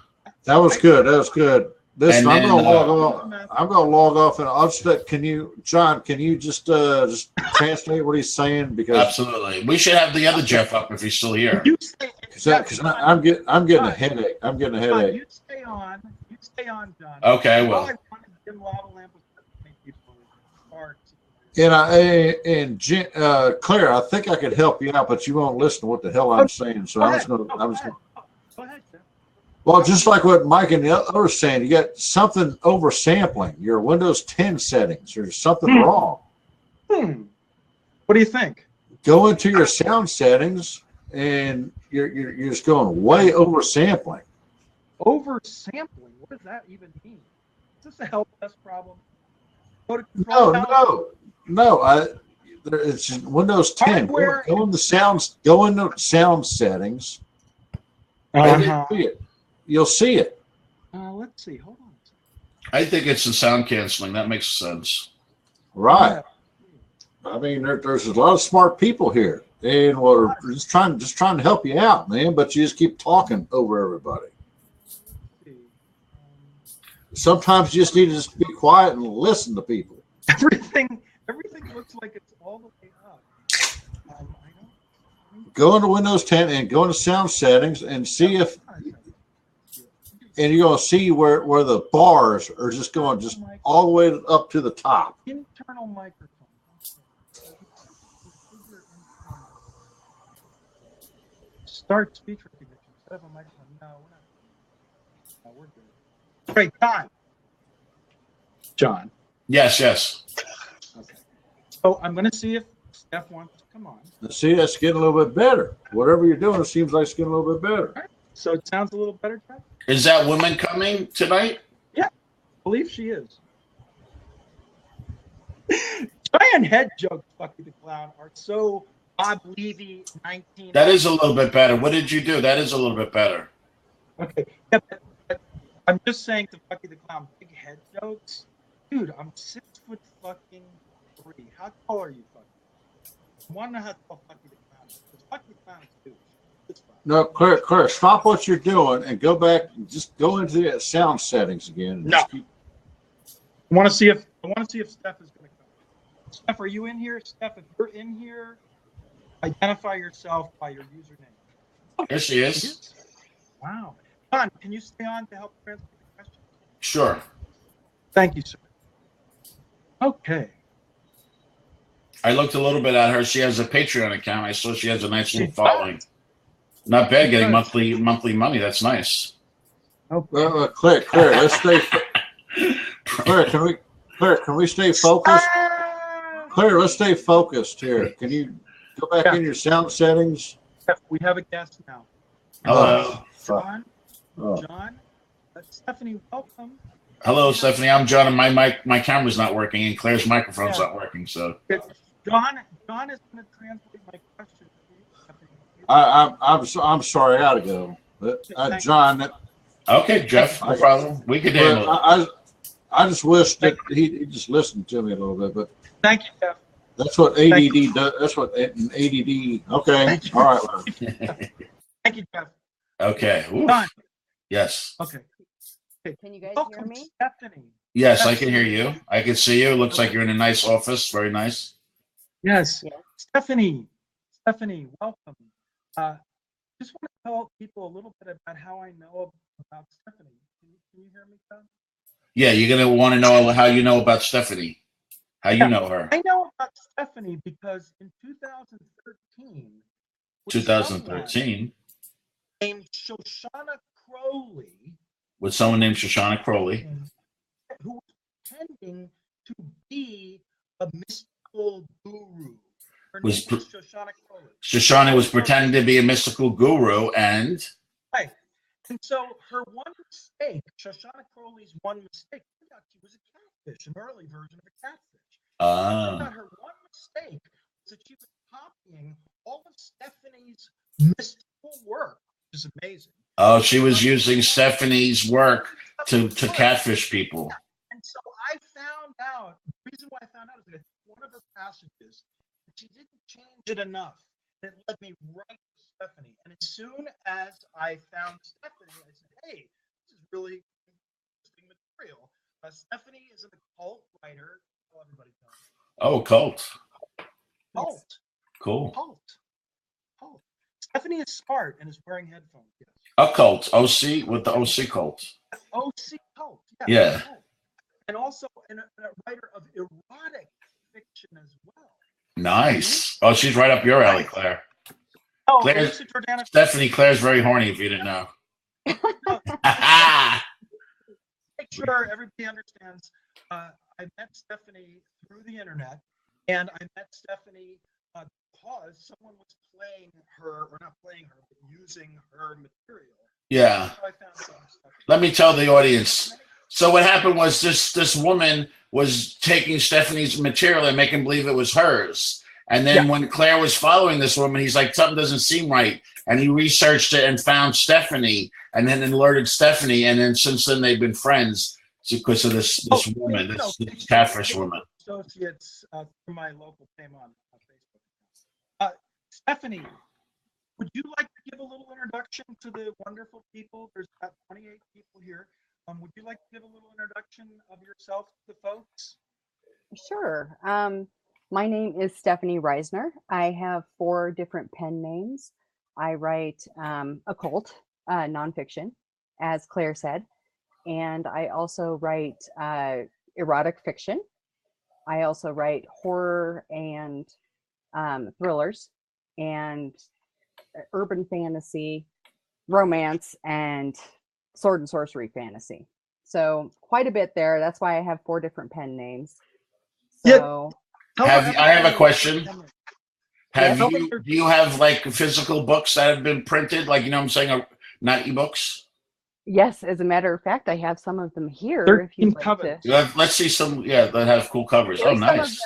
That was good. That was good. Listen, And I'm then, gonna log off. I'm gonna log off, and I'll just can you, John? Can you just translate what he's saying? Because absolutely, we should have the other Jeff up if he's still here. Because I'm getting a headache. I'm getting a headache. You stay on. You stay on, John. Okay, well. All I wanted Jim Lava Lamp was to make people sparks. And Claire, I think I could help you out, but you won't listen to what the hell I'm saying. So I'm just gonna. Go ahead, Jeff. Well, just like what Mike and the others saying, you got something oversampling your Windows 10 settings. There's something wrong. What do you think? Go into your sound settings, and you're just going way oversampling. Oversampling? What does that even mean? Is this a help desk problem? Go to control No. It's Windows 10. Hardware. Go into sound settings. You'll see it. Let's see. Hold on. I think it's the sound canceling. That makes sense. Right. I mean, there's a lot of smart people here, and we're just trying to help you out, man. But you just keep talking over everybody. Sometimes you just need to just be quiet and listen to people. Everything looks like it's all the way up. Go into Windows 10 and go into sound settings and see if, and you're going to see where the bars are just going just all the way up to the top. Internal microphone. Start speech recognition. Set up a microphone. No, we're not. No, we're good. Great time. John. Yes. Okay. So I'm going to see if Steph wants to come on. See, that's getting a little bit better. Whatever you're doing, it seems like it's getting a little bit better. Right. So it sounds a little better, Jeff? Is that woman coming tonight? Yeah, I believe she is. Giant head jokes, Bucky the Clown, are so Bob Levy 19. That is a little bit better. What did you do? That is a little bit better. Okay. Yeah, but I'm just saying to Bucky the Clown, big head jokes. Dude, I'm 6'3". How tall are you, Bucky? I want to know how tall Bucky the Clown is. Because Bucky the Clown is huge. No, Claire, stop what you're doing and go back. Just go into the sound settings again. No. I want to see if Steph is going to come. Steph, are you in here? Steph, if you're in here, identify yourself by your username. Yes, she is. Wow. John, can you stay on to help translate the question? Sure. Thank you, sir. Okay. I looked a little bit at her. She has a Patreon account. I saw she has a nice little following. Not bad getting monthly money. That's nice. Well, Claire, let's stay. Claire, can we stay focused? Claire, let's stay focused here. Can you go back in your sound settings? We have a guest now. Hello. John. Stephanie, welcome. Hello, Stephanie. I'm John, and my camera's not working, and Claire's microphone's not working. So John is going to translate my question. I'm sorry, I gotta go. John. Okay, Jeff, no problem. We could handle it. I just wish that he just listened to me a little bit, but thank you, Jeff. That's what ADD does. That's what ADD. Okay, all right. Thank you, Jeff. Okay. John. Yes. Okay. Can you guys hear me? Stephanie. Yes, I can hear you. I can see you. Looks like you're in a nice office. Very nice. Yes. Stephanie, welcome. Just want to tell people a little bit about how I know about Stephanie. Can you hear me, John? Yeah, you're going to want to know how you know about Stephanie. How you know her. I know about Stephanie because in 2013. 2013. Named Shoshana Crowley. With someone named Shoshana Crowley. Who was pretending to be a mystical guru. Her name was Shoshana Crowley. Shoshana was pretending to be a mystical guru, and right. And so her one mistake, Shoshana Crowley's one mistake, turned out she was a catfish, an early version of a catfish. Turned out her one mistake was that she was copying all of Stephanie's mystical work, which is amazing. Oh, she was using Stephanie's work to catfish people. And so I found out, the reason why I found out is that one of her passages, she didn't change it enough. It led me right to Stephanie. And as soon as I found Stephanie, I said, hey, this is really interesting material. Stephanie is an occult writer. Tell everybody knows. Oh, cult. Cult. Cool. Cult. Stephanie is smart and is wearing headphones. Yes. A cult. OC with the OC cult. OC cult. Yeah. And also a writer of erotic fiction as well. Nice. Oh, she's right up your alley, Claire. Oh, Stephanie, Claire's very horny, if you didn't know. Make sure everybody understands. I met Stephanie through the internet, and I met Stephanie because someone was playing her, or not playing her, but using her material. Yeah. So I found some stuff. Let me tell the audience. So what happened was this woman was taking Stephanie's material and making believe it was hers. And then when Claire was following this woman, he's like, something doesn't seem right. And he researched it and found Stephanie, and then alerted Stephanie. And then since then they've been friends because of this woman, this catfish woman. Associates from my local team on Facebook. Stephanie, would you like to give a little introduction to the wonderful people? There's about 28 people here. Would you like to give a little introduction of yourself to the folks? Sure. My name is Stephanie Reisner. I have 4 different pen names. I write occult nonfiction, as Claire said, and I also write erotic fiction. I also write horror and thrillers and urban fantasy, romance, and sword and sorcery fantasy. So quite a bit there. That's why I have 4 different pen names. So I have a question. Do you have like physical books that have been printed? Like, you know what I'm saying? Not ebooks? Yes, as a matter of fact, I have some of them here. If you'd like to. Let's see some, that have cool covers. Oh, nice.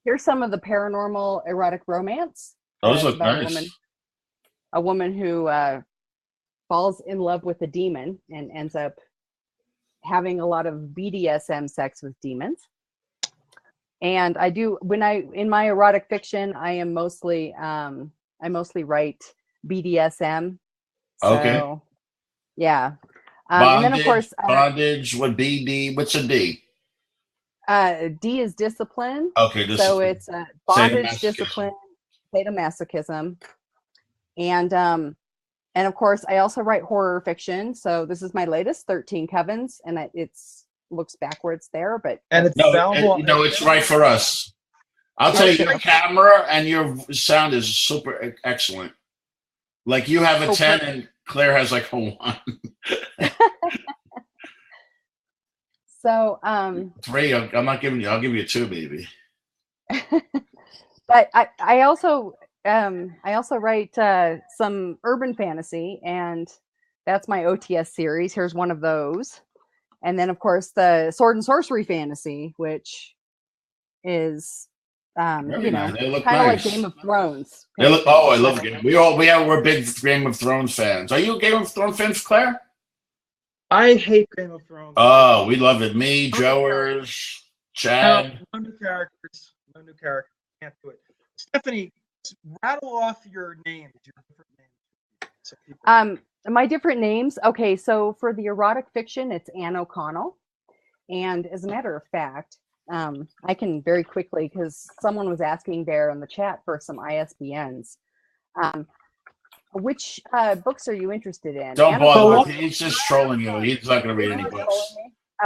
Here's some of the paranormal erotic romance. Those look nice. A woman who falls in love with a demon and ends up having a lot of BDSM sex with demons. And I do, in my erotic fiction, I mostly write BDSM. So, okay. Yeah. Bondage, and then of course, bondage would be D. What's a D? D is discipline. Okay. Discipline. So it's bondage, discipline, sadomasochism. And of course, I also write horror fiction. So this is my latest, 13 Covens, and it's looks backwards there, but it's right for us. I'll tell you, your camera and your sound is super excellent. Like you have a 10 and Claire has like a 1. So 3, I'm not giving you, I'll give you a 2, baby. But I also write some urban fantasy, and that's my OTS series. Here's one of those. And then, of course, the sword and sorcery fantasy, which is, kind of like Game of Thrones. They look. Oh, I love Game. We're big Game of Thrones fans. Are you a Game of Thrones fan, Claire? I hate Game of Thrones. Oh, we love it. Me, Joers, Chad. No new characters. Can't do it. Stephanie, rattle off your names. Your different names. My different names. Okay, so for the erotic fiction, it's Anne O'Connell. And as a matter of fact, I can very quickly, because someone was asking there in the chat for some ISBNs. Which books are you interested in? Don't bother. He's just trolling you. He's not going to read any books.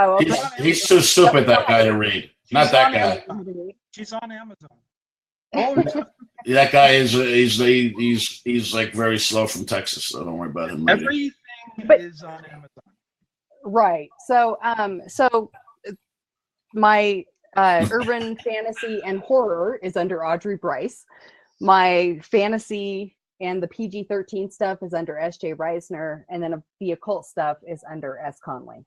Oh, okay. He's too stupid, that guy, to read. Not that guy. She's on Amazon. That guy is he's like very slow from Texas, so don't worry about him. Everything is on Amazon. Right. So, my urban fantasy and horror is under Audrey Bryce. My fantasy and the PG-13 stuff is under S.J. Reisner, and then the occult stuff is under S. Conley.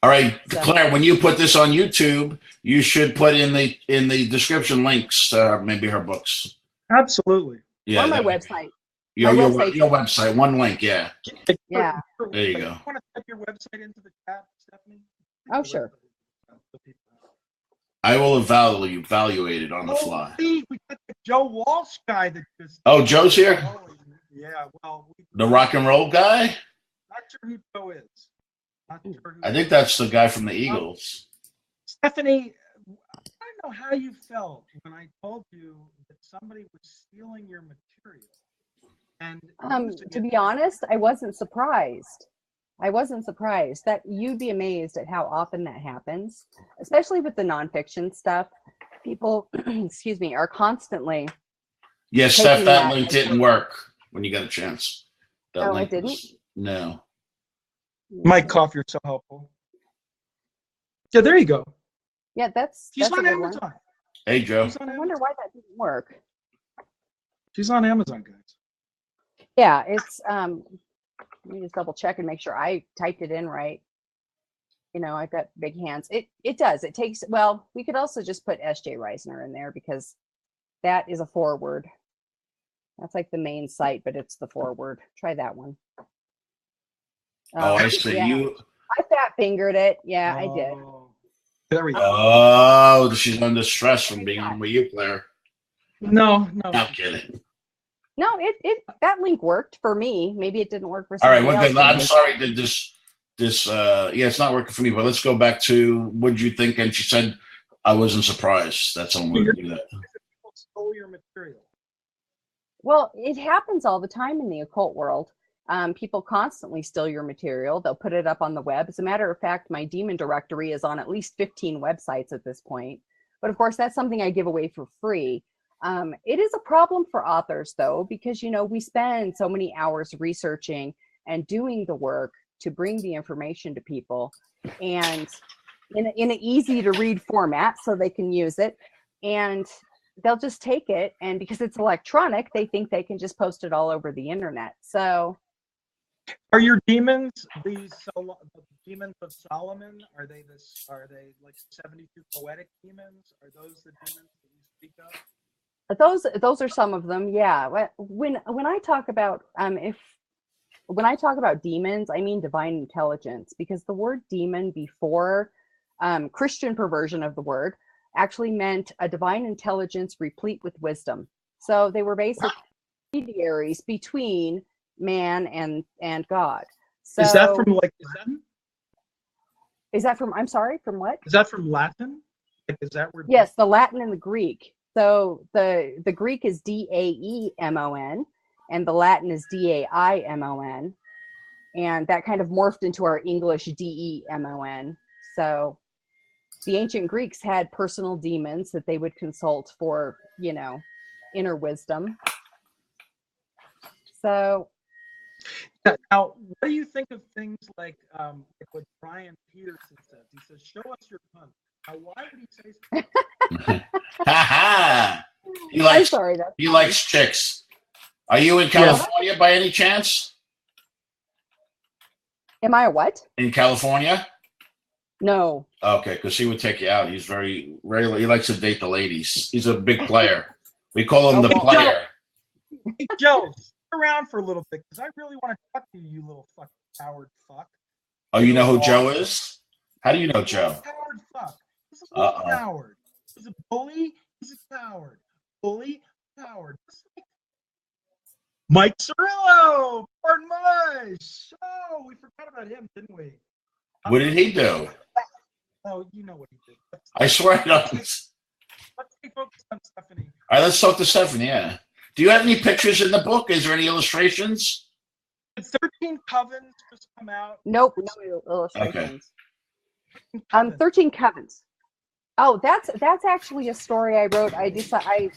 All right, So, Claire, when you put this on YouTube, you should put in the description links, maybe her books. Absolutely. Yeah, or my website. Your website. website, one link, yeah. Yeah. There you go. You want to type your website into the chat, Stephanie? Oh, sure. I will evaluate it on the fly. We got the Joe Walsh guy that just. Oh, Joe's here? Yeah, well. The rock and roll guy? Not sure who Joe is. Not sure who I think that's the guy from the Eagles. Stephanie, I don't know how you felt when I told you that somebody was stealing your material. And to be honest, I wasn't surprised. That you'd be amazed at how often that happens, especially with the nonfiction stuff. People, excuse me, are constantly. Yes, Steph, that link didn't work when you got a chance. That link it didn't? No. Mike Koff, you're so helpful. Yeah, there you go. Yeah, she's that's on Amazon. One. Hey, Joe. I wonder why that didn't work. She's on Amazon, guys. Yeah, it's let me just double check and make sure I typed it in right. You know, I've got big hands. It does. It takes, well, we could also just put S.J. Reisner in there because that is a forward. That's like the main site, but it's the forward. Try that one. Oh, I see. Yeah. I fat fingered it. Yeah, I did. There we go. Oh, she's under stress from being on with you, Claire. No. Not kidding. No, it that link worked for me. Maybe it didn't work for somebody else. All right, I'm sorry that this it's not working for me, but let's go back to what did you think? And she said, I wasn't surprised. That's how I'm going to do that. People stole your material. Well, it happens all the time in the occult world. People constantly steal your material. They'll put it up on the web. As a matter of fact, my demon directory is on at least 15 websites at this point. But of course, that's something I give away for free. It is a problem for authors, though, because, you know, we spend so many hours researching and doing the work to bring the information to people, and in an easy to read format so they can use it. And they'll just take it, and because it's electronic, they think they can just post it all over the internet. So are your demons the demons of Solomon? Are they like 72 poetic demons? Are those the demons that you speak of? Those are some of them. Yeah. When I talk about when I talk about demons, I mean divine intelligence, because the word demon before Christian perversion of the word actually meant a divine intelligence replete with wisdom. So they were basically intermediaries between man and God. So is that from Is that from? I'm sorry, from what? Is that from Latin? Like, is that where? Yes, the Latin and the Greek. So the Greek is Daemon, and the Latin is Daimon, and that kind of morphed into our English Demon. So the ancient Greeks had personal demons that they would consult for, you know, inner wisdom. So now, what do you think of things like what Brian Peterson says? He says, "Show us your cunt." Now, why would he say something? He likes chicks. Are you in California by any chance? Am I a what? In California? No. Okay, because he would take you out. He's very he likes to date the ladies. He's a big player. We call him the player. Hey, Joe, stick around for a little bit, because I really want to talk to you, you little fucking coward fuck. Oh, you know who Joe is? How do you know Joe? Coward fuck. This is a coward. He's a bully. He's a coward. Bully, coward. Mike Cirillo, pardon my show. We forgot about him, didn't we? What did he do? Oh, you know what he did. I swear it doesn't. Let's stay focused on Stephanie. All right, let's talk to Stephanie. Yeah. Do you have any pictures in the book? Is there any illustrations? Did 13 Covens just come out? Nope, no illustrations. Okay. 13 Covens. Oh, that's actually a story I wrote. I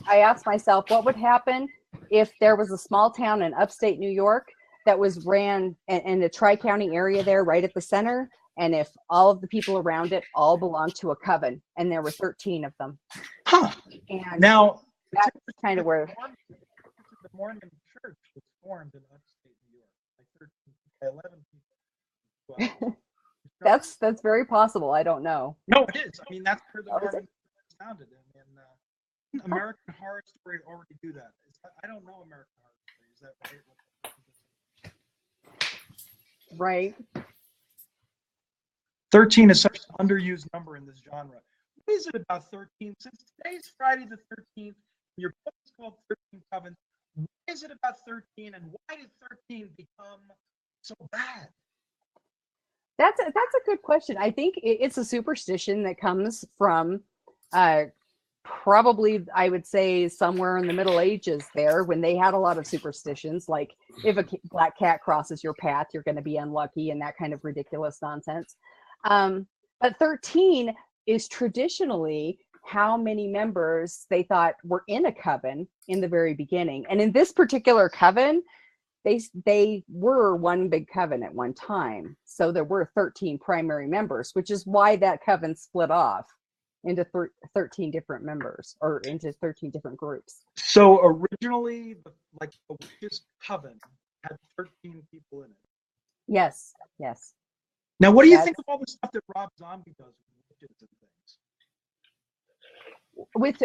asked myself what would happen if there was a small town in upstate New York that was ran in the Tri-County area there, right at the center. And if all of the people around it all belonged to a coven, and there were 13 of them. Huh. And Now, that's kind of where the Mormon Church was formed in upstate New York by 11 people. that's very possible. I don't know. No, it is. I mean, that's where the Mormon Church was founded. And American Horror Story already do that. I don't know American Horror Story. Is that right? Right. 13 is such an underused number in this genre. What is it about 13? Since today's Friday the 13th, your book is called 13 Covens. What is it about 13, and why did 13 become so bad? That's a good question. I think it's a superstition that comes from probably, I would say, somewhere in the Middle Ages there, when they had a lot of superstitions, like if a black cat crosses your path, you're going to be unlucky, and that kind of ridiculous nonsense. But 13 is traditionally how many members they thought were in a coven in the very beginning. And in this particular coven, they were one big coven at one time. So there were 13 primary members, which is why that coven split off into 13 different members, or into 13 different groups. So originally, the witches' coven had 13 people in it. Yes. Now, what do you think of all the stuff that Rob Zombie does with witches and things? With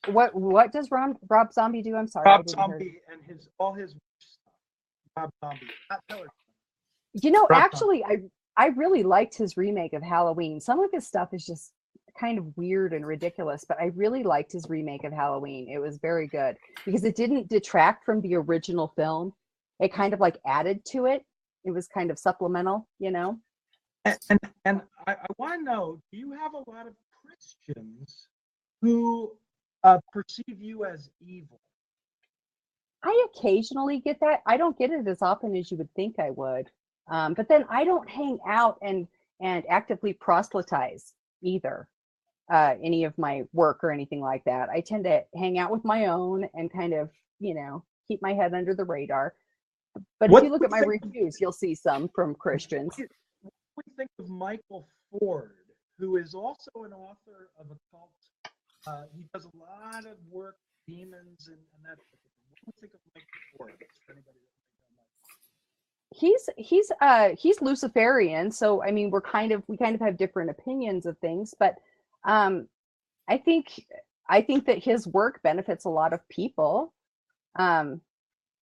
what does Rob Zombie do? I'm sorry. Rob Zombie and all his stuff. Rob Zombie. Actually, I really liked his remake of Halloween. Some of his stuff is just kind of weird and ridiculous, but I really liked his remake of Halloween. It was very good because it didn't detract from the original film. It kind of added to it. It was kind of supplemental, And I want to know, do you have a lot of Christians who perceive you as evil? I occasionally get that. I don't get it as often as you would think I would. But then I don't hang out and actively proselytize either, any of my work or anything like that. I tend to hang out with my own and kind of, keep my head under the radar. But if you look at my reviews, you'll see some from Christians. What do you think of Michael Ford, who is also an author of a cult? He does a lot of work, demons, and that. What do you think of Michael Ford? For anybody that He's Luciferian, so I mean we kind of have different opinions of things, but I think that his work benefits a lot of people.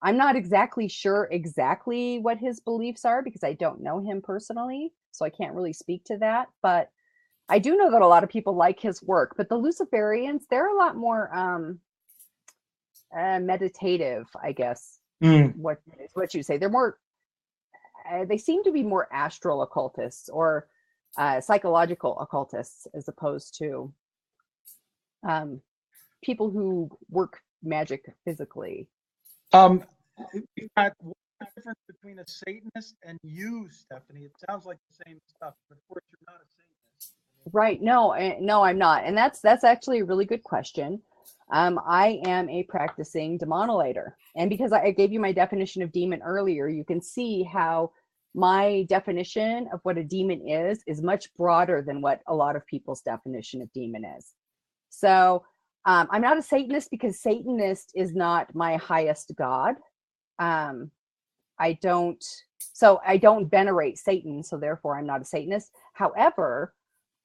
I'm not exactly sure exactly what his beliefs are because I don't know him personally, so I can't really speak to that. But I do know that a lot of people like his work. But the Luciferians, they're a lot more meditative, I guess. What you say? They're more. They seem to be more astral occultists or psychological occultists, as opposed to people who work magic physically. What's the difference between a Satanist and you, Stephanie? It sounds like the same stuff, but of course you're not a Satanist. Right? No, I'm not, and that's actually a really good question. I am a practicing demonolator, and because I gave you my definition of demon earlier, you can see how my definition of what a demon is much broader than what a lot of people's definition of demon is. So I'm not a Satanist because Satanist is not my highest god. I don't venerate Satan, so therefore I'm not a Satanist. However,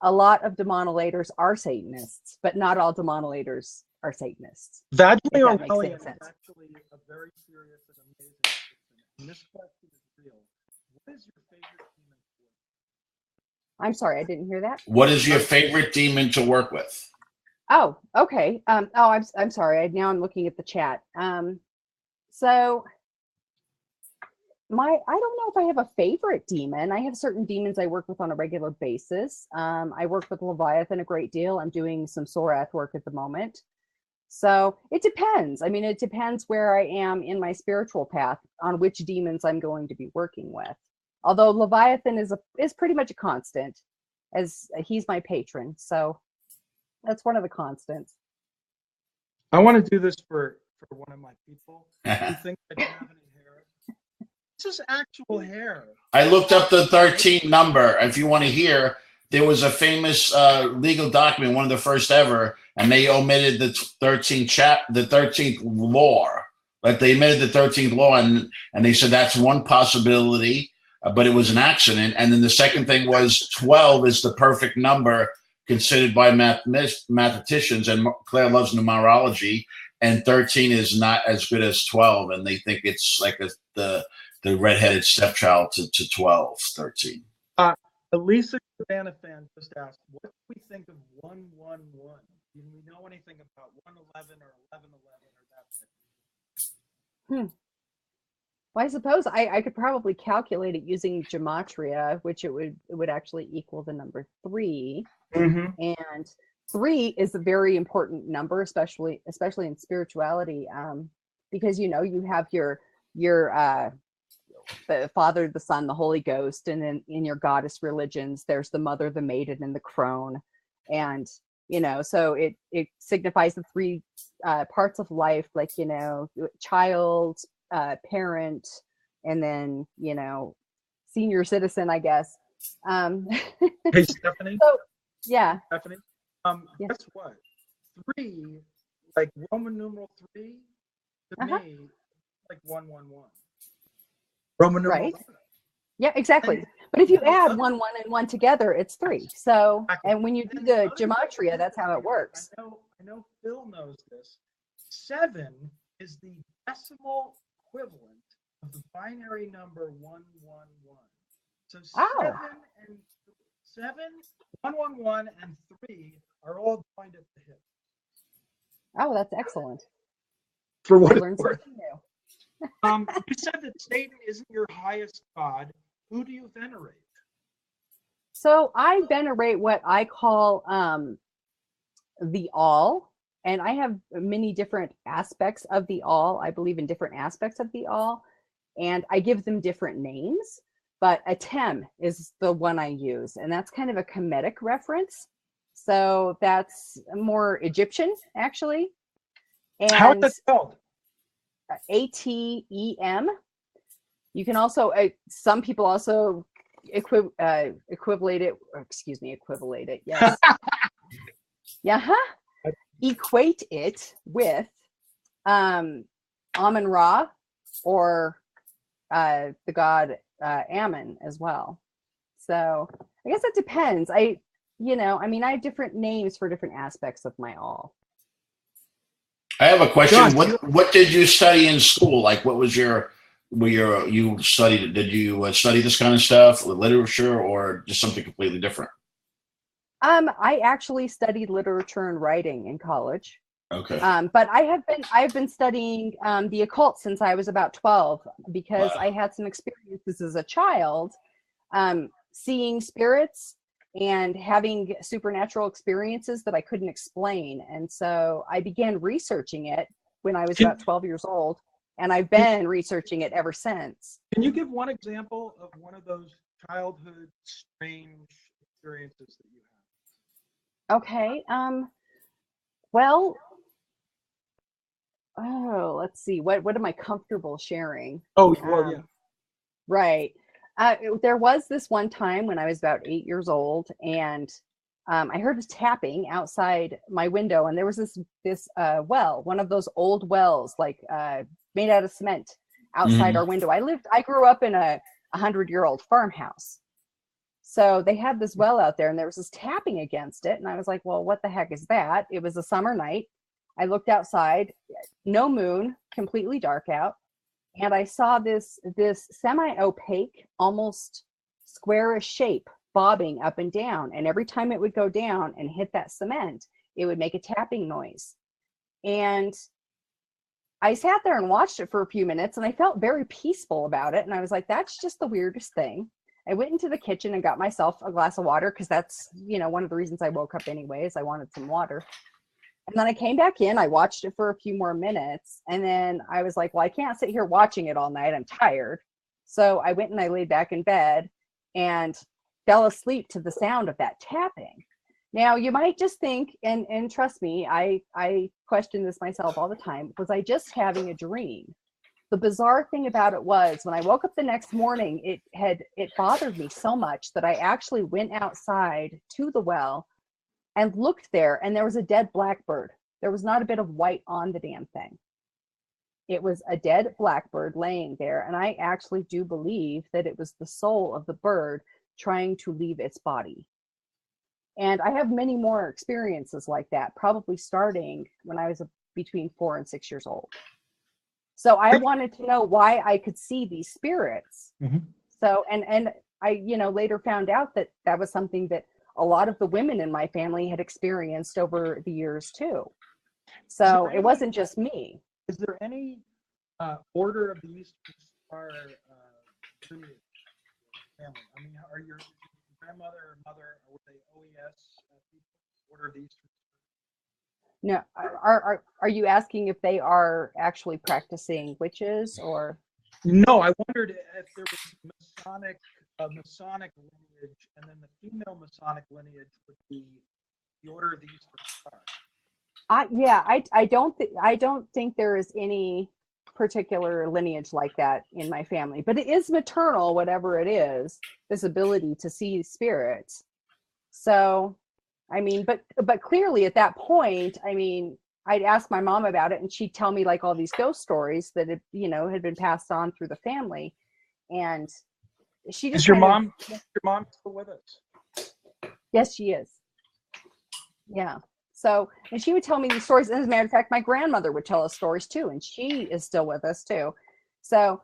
a lot of demonolators are Satanists, but not all demonolators are Satanists. Vaginally Orwellian is actually a very serious and amazing question. And this question is real. What is your favorite demon to work with? I'm sorry, I didn't hear that. What is your favorite demon to work with? Oh, okay. I'm sorry. Now I'm looking at the chat. So I don't know if I have a favorite demon. I have certain demons I work with on a regular basis. I work with Leviathan a great deal. I'm doing some Sorath work at the moment. So it depends. I mean, it depends where I am in my spiritual path on which demons I'm going to be working with. Although Leviathan is pretty much a constant, as he's my patron. So that's one of the constants. I want to do this for one of my people who thinks I don't have any hair. his actual hair? I looked up the 13 number. If you want to hear, there was a famous legal document, one of the first ever, and they omitted the 13th law. Like they omitted the 13th law, and they said that's one possibility, but it was an accident. And then the second thing was 12 is the perfect number considered by mathematicians, and Claire loves numerology, and 13 is not as good as 12, and they think it's like the redheaded stepchild to 12, 13. Elisa Cabana fan just asked, what do we think of 111? Do we know anything about 111 or 1111 or that? Well, I suppose I could probably calculate it using gematria, which it would actually equal the number 3. Mm-hmm. And 3 is a very important number, especially in spirituality, because you have your the Father, the Son, the Holy Ghost, and then in your goddess religions, there's the Mother, the Maiden, and the Crone, and so it signifies the 3 parts of life, like child, parent, and then senior citizen, I guess. Hey, Stephanie. So, yeah. Stephanie. Yes. Guess what? 3, like Roman numeral 3, to me, like 111. Roman numeral. Right. Yeah, exactly. But if you add 1, 1, and 1 together, it's 3. So, and when you do the gematria, that's how it works. I know Phil knows this. 7 is the decimal equivalent of the binary number 111. So 111, and 3 are all joined at the hip. Oh, that's excellent. For what I learned it's worth. something new. You said that Satan isn't your highest god. Who do you venerate? So I venerate what I call the all, and I have many different aspects of the all. I believe in different aspects of the all, and I give them different names. But Atem is the one I use, and that's kind of a Kemetic reference. So that's more Egyptian, actually. And how is that spelled? ATEM. You can also, some people also equivalate it. Yes. Equate it with Amun-Ra, or the god Ammon as well. So I guess it depends. I have different names for different aspects of my all. I have a question. Josh, What did you study in school? Like, what was you studied? Did you study this kind of stuff, literature, or just something completely different? I actually studied literature and writing in college. Okay. But I've been studying the occult since I was about 12, because Wow. I had some experiences as a child, seeing spirits and having supernatural experiences that I couldn't explain. And so I began researching it when I was about 12 years old, and I've been researching it ever since. Can you give one example of one of those childhood strange experiences that you had? Okay. Well, let's see. What am I comfortable sharing? Oh, well, yeah. Right. There was this one time when I was about 8 years old, and I heard a tapping outside my window, and there was this well, one of those old wells, like made out of cement, outside our window. I grew up in a 100-year-old farmhouse. So they had this well out there, and there was this tapping against it. And I was like, well, what the heck is that? It was a summer night. I looked outside, no moon, completely dark out. And I saw this semi-opaque, almost squarish shape bobbing up and down. And every time it would go down and hit that cement, it would make a tapping noise. And I sat there and watched it for a few minutes, and I felt very peaceful about it. And I was like, that's just the weirdest thing. I went into the kitchen and got myself a glass of water, because that's, one of the reasons I woke up anyways. I wanted some water. And then I came back in, I watched it for a few more minutes, and then I was like, well, I can't sit here watching it all night. I'm tired. So I went and I laid back in bed and fell asleep to the sound of that tapping. Now, you might just think, and trust me, I question this myself all the time, was I just having a dream? The bizarre thing about it was when I woke up the next morning, it bothered me so much that I actually went outside to the well and looked there, and there was a dead blackbird. There was not a bit of white on the damn thing. It was a dead blackbird laying there, and I actually do believe that it was the soul of the bird trying to leave its body. And I have many more experiences like that, probably starting when I was between 4 and 6 years old. So I wanted to know why I could see these spirits. Mm-hmm. So, and I, later found out that that was something that a lot of the women in my family had experienced over the years too. So it wasn't just me. Is there any order of the Eastern Star family? I mean, are your grandmother or mother, were they OES people? Order of the Eastern Star? No, are you asking if they are actually practicing witches or? No, I wondered if there was Masonic lineage, and then the female Masonic lineage would be the Order of the Eastern Star. I don't think there is any particular lineage like that in my family, but it is maternal, whatever it is, this ability to see spirits. So, I mean, but clearly at that point, I mean, I'd ask my mom about it and she'd tell me like all these ghost stories that had been passed on through the family. And she just Is your mom still with us? Yes, she is. Yeah. So, and she would tell me these stories. And as a matter of fact, my grandmother would tell us stories too, and she is still with us too. So,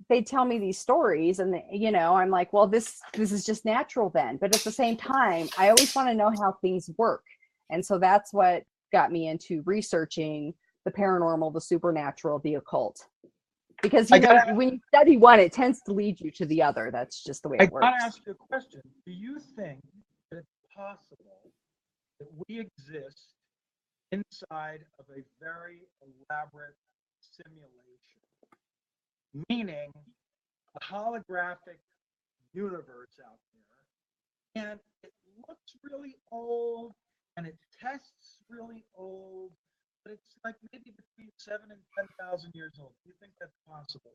they'd tell me these stories, and I'm like, well, this is just natural then. But at the same time, I always want to know how things work, and so that's what got me into researching the paranormal, the supernatural, the occult. Because when you study one, it tends to lead you to the other. That's just the way it works. I gotta ask you a question. Do you think that it's possible that we exist inside of a very elaborate simulation, meaning a holographic universe out there, and it looks really old and it tests really old, but it's like maybe between 7,000 and 10,000 years old? Do you think that's possible?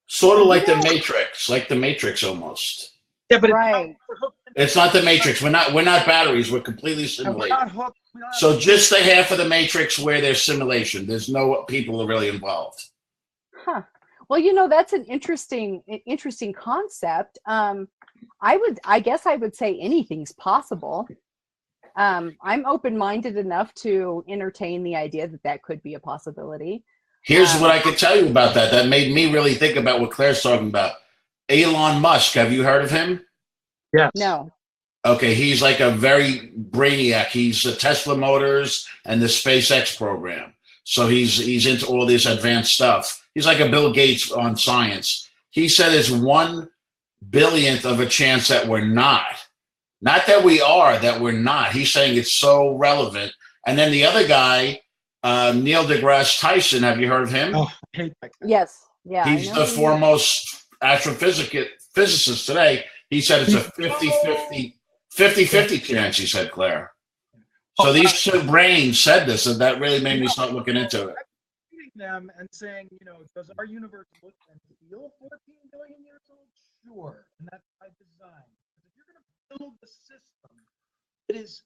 Sort of like the Matrix almost. Yeah, but right. It's not the Matrix. We're not batteries. We're completely simulated. We're not hooked. So just the half of the Matrix where there's simulation. There's no people really involved. Huh. Well, that's an interesting concept. I guess I would say anything's possible. I'm open-minded enough to entertain the idea that could be a possibility. Here's what I could tell you about that. That made me really think about what Claire's talking about. Elon Musk, have you heard of him? Yes. No. Okay, he's like a very brainiac. He's the Tesla Motors and the SpaceX program. So he's into all this advanced stuff. He's like a Bill Gates on science. He said it's 1 billionth of a chance that we're not. Not that we are, that we're not. He's saying it's so relevant. And then the other guy, Neil deGrasse Tyson, have you heard of him? Oh, I hate that guy. Yes. Yeah. He's the foremost astrophysicist today. He said it's a 50-50 chance, he said, Claire. So these two brains said this, and that really made me start looking into it. I'm reading them and saying, does our universe look and feel 14 billion years old? Sure. And that's by design. Because if you're going to build a system that is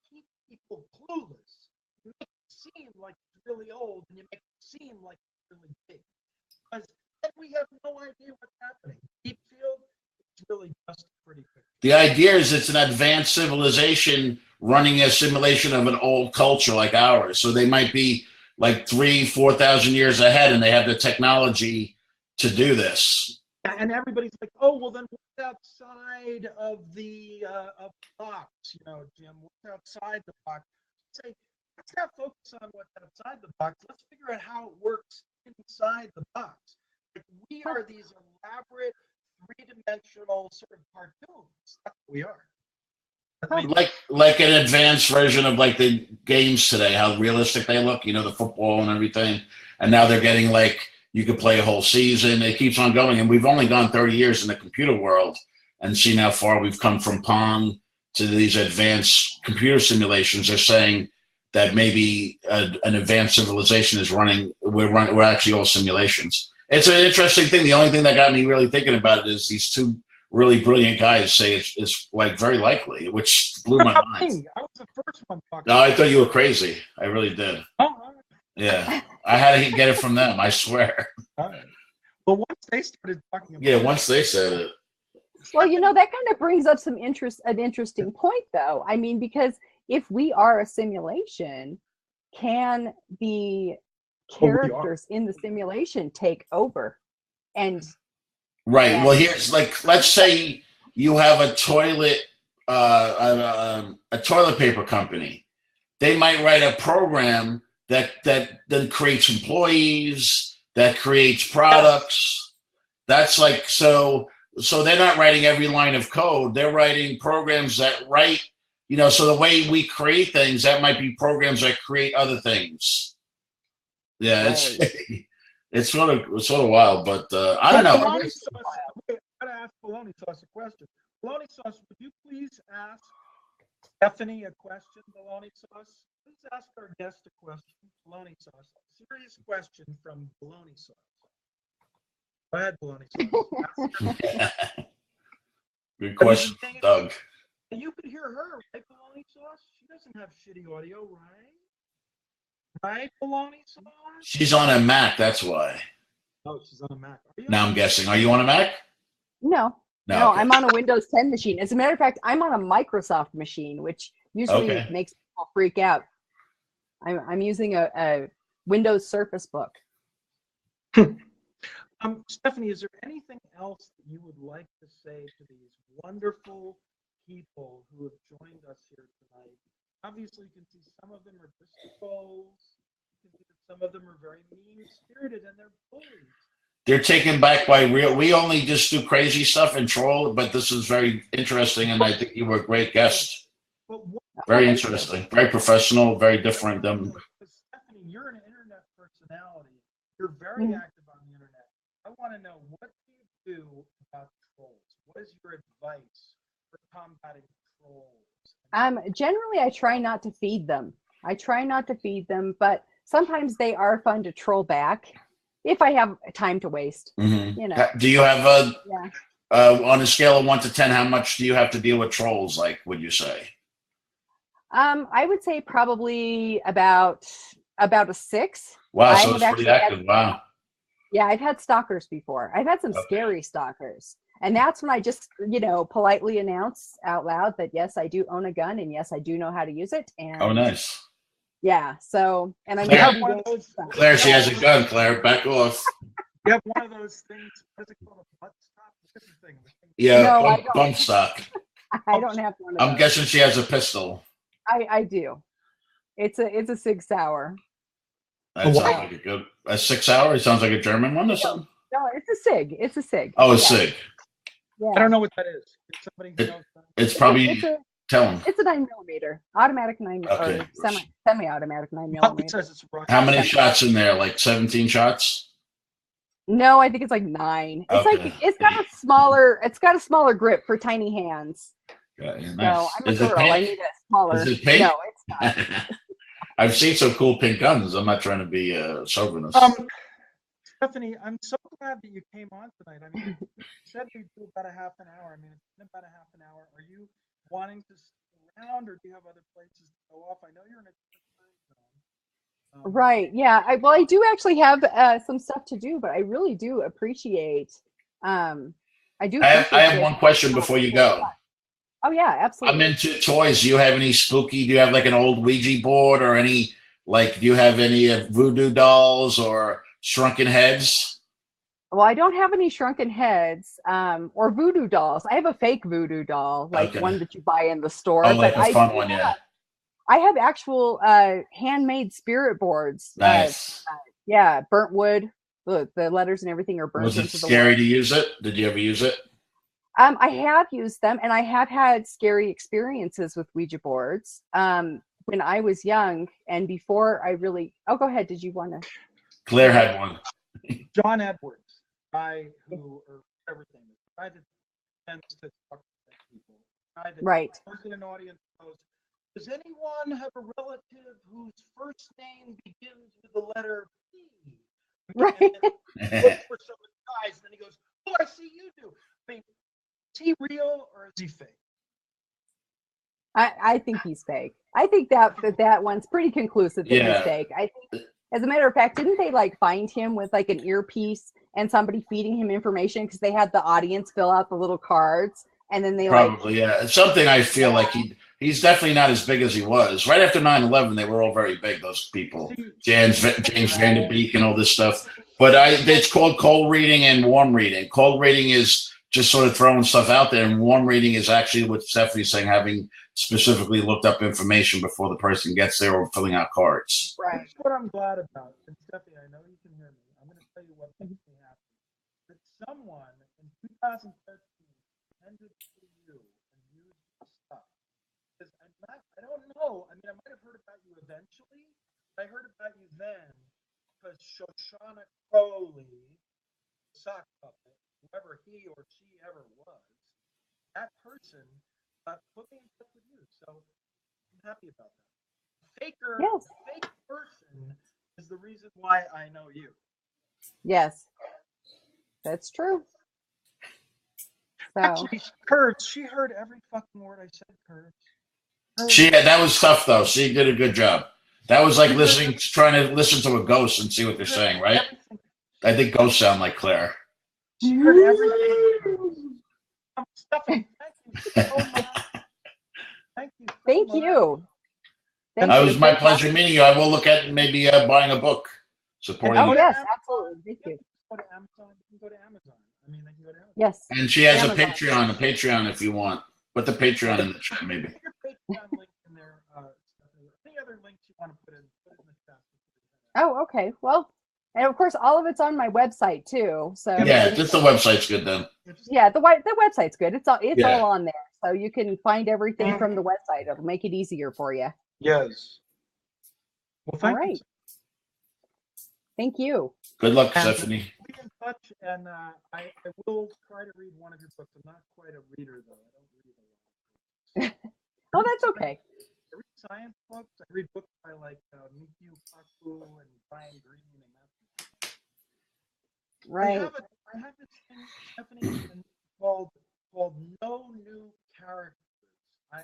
keep people clueless, you make it seem like it's really old, and you make it seem like it's really big. Because then we have no idea what's happening. Deep field, it's really just pretty quick. The idea is it's an advanced civilization running a simulation of an old culture like ours. So they might be like 3,000-4,000 years ahead, and they have the technology to do this. And everybody's like, oh, well, then what's outside of the box? Jim, what's outside the box? Say, let's not focus on what's outside the box. Let's figure out how it works inside the box. Like, we are these elaborate, three-dimensional sort of cartoons. That's what we are. Like an advanced version of like the games today, how realistic they look, the football and everything. And now they're getting like, you could play a whole season. It keeps on going. And we've only gone 30 years in the computer world and seen how far we've come from Pong to these advanced computer simulations. They're saying that maybe an advanced civilization is running. We're actually all simulations. It's an interesting thing. The only thing that got me really thinking about it is these two really brilliant guys say it's like very likely, which blew my mind. I was the first one talking. No, I thought you were crazy. I really did. Oh, yeah, I had to get it from them. I swear. all right. Well, once they started talking about Yeah, once they said it. Well, that kind of brings up an interesting point, though. I mean, because if we are a simulation, can the characters in the simulation take over? And right. Well, here's let's say you have a toilet paper company. They might write a program that then creates employees, that creates products. That's like so they're not writing every line of code. They're writing programs that write, so the way we create things, that might be programs that create other things. Yeah, right. it's sort of wild, but I don't know. Bologna sauce, I gotta ask Bologna Sauce a question. Bologna Sauce, would you please ask Stephanie a question, Bologna Sauce? Please ask our guest a question, Bologna Sauce. Serious question from Bologna Sauce. Go ahead, Bologna Sauce. Good question, Doug. You could hear her, right, Bologna Sauce? She doesn't have shitty audio, right? Right, Bologna Sauce? She's on a Mac, that's why. Oh, she's on a Mac. Now I'm guessing. Are you on a Mac? No, okay. I'm on a Windows 10 machine. As a matter of fact, I'm on a Microsoft machine, which usually makes people freak out. I'm using a Windows Surface Book. Stephanie, is there anything else that you would like to say to these wonderful people who have joined us here tonight? Obviously, you can see some of them are just trolls. You can see that some of them are very mean-spirited and they're bullies. They're taken back by real. We only just do crazy stuff and troll, but this is very interesting, and I think you were a great guest. Very interesting, very professional, very different than. Stephanie, you're an internet personality. You're very active on the internet. I want to know, what do you do about trolls? What is your advice for combating trolls? Generally, I try not to feed them. But sometimes they are fun to troll back if I have time to waste. Mm-hmm. Do you have on a scale of 1 to 10, how much do you have to deal with trolls? Like, would you say? I would say probably about a 6. Wow, so it's pretty active. Wow. Yeah, I've had stalkers before. I've had some scary stalkers. And that's when I just, politely announce out loud that, yes, I do own a gun, and yes, I do know how to use it. And oh, nice. Yeah, so, and I'm Claire, she has a gun, Claire. Back off. You have one of those things. What is it called? A butt stop? What's the thing? Yeah, no, bump stock. I don't have one of those. I'm guessing she has a pistol. I do. It's a 6 Sauer. That sounds like a 6 Sauer? It sounds like a German one or something? No, it's a SIG. It's a SIG. Oh, a SIG. Yeah. I don't know what that is. It's probably tell them. It's a 9mm, automatic 9mm, or semi-automatic 9mm. How many shots in there? Like 17 shots? No, I think it's like 9. It's like it's got a smaller grip for tiny hands. Yeah, nice. So I'm a girl. I need a smaller. Is it pink? No, it's not. I've seen some cool pink guns. I'm not trying to be chauvinist. Stephanie, I'm so glad that you came on tonight. I mean, you said we'd do about a half an hour. I mean, it's been about a half an hour. Are you wanting to stick around, or do you have other places to go off? I know you're in a different time zone. Right. Yeah. I do actually have some stuff to do, but I really do appreciate. I have one question before you go. Oh yeah, absolutely. I'm into toys. Do you have any spooky? Do you have like an old Ouija board or any do you have any voodoo dolls or shrunken heads? Well, I don't have any shrunken heads or voodoo dolls. I have a fake voodoo doll, like one that you buy in the store. Oh, like a fun one, yeah. I have actual handmade spirit boards. Nice. Burnt wood. The letters and everything are burnt. Was it scary to use it? Did you ever use it? I have used them, and I have had scary experiences with Ouija boards. When I was young, and before I really. Oh, go ahead. Did you want to? Claire had one. John Edwards, guy who or everything, guy that tends to talk to people, guy that right. goes in an audience goes, Does anyone have a relative whose first name begins with the letter P? Right. And then looks for some guys, and then he goes, "Oh, I see you do." I mean, is he real or is he fake? I think he's fake. I think that one's pretty conclusive that he's fake. I think, as a matter of fact, didn't they like find him with like an earpiece and somebody feeding him information because they had the audience fill out the little cards and then they probably it's something I feel like he's definitely not as big as he was. Right after 9/11, they were all very big. Those people, James Van Der Beek and all this stuff. But it's called cold reading and warm reading. Cold reading is just sort of throwing stuff out there, and warm reading is actually what Stephanie's saying, having specifically looked up information before the person gets there or filling out cards. Right. That's what I'm glad about. And Stephanie, I know you can hear me. I'm going to tell you what makes me happy. That someone in 2013 attended to you and used your stuff. Because I don't know. I mean, I might have heard about you eventually, but I heard about you then because Shoshana Crowley, the sock puppet, whoever he or she ever was, that person put me in touch with you. So I'm happy about that. The fake person is the reason why I know you. Yes, that's true. So. Actually, Curves, she heard every fucking word I said, Curves. That was tough though. She did a good job. That was like trying to listen to a ghost and see what they're saying, right? I think ghosts sound like Claire. She heard everything. Stephanie, thank you so much. Thank you. It was my pleasure meeting you. I will look at maybe buying a book. Supporting you. Yes, absolutely. Thank you. Go to Amazon. You can go to Amazon. I mean, they can go to Amazon. Yes. And she has a Patreon if you want. Put the Patreon in the chat, maybe. Put your Patreon link in there. Any other links you want to put in the chat. Oh, okay. Well, and of course, all of it's on my website too. So just the website's good then. Yeah, the website's good. It's all on there, so you can find everything from the website. It'll make it easier for you. Yes. Well, thank you. Thank you. Good luck, Stephanie. Be in touch, and I will try to read one of your books. I'm not quite a reader though. I don't read a lot. Oh, that's okay. I read science books. I read books by like Mikio Kaku and Brian Greene and that. Right. I have this thing, Stephanie, called No New Characters. I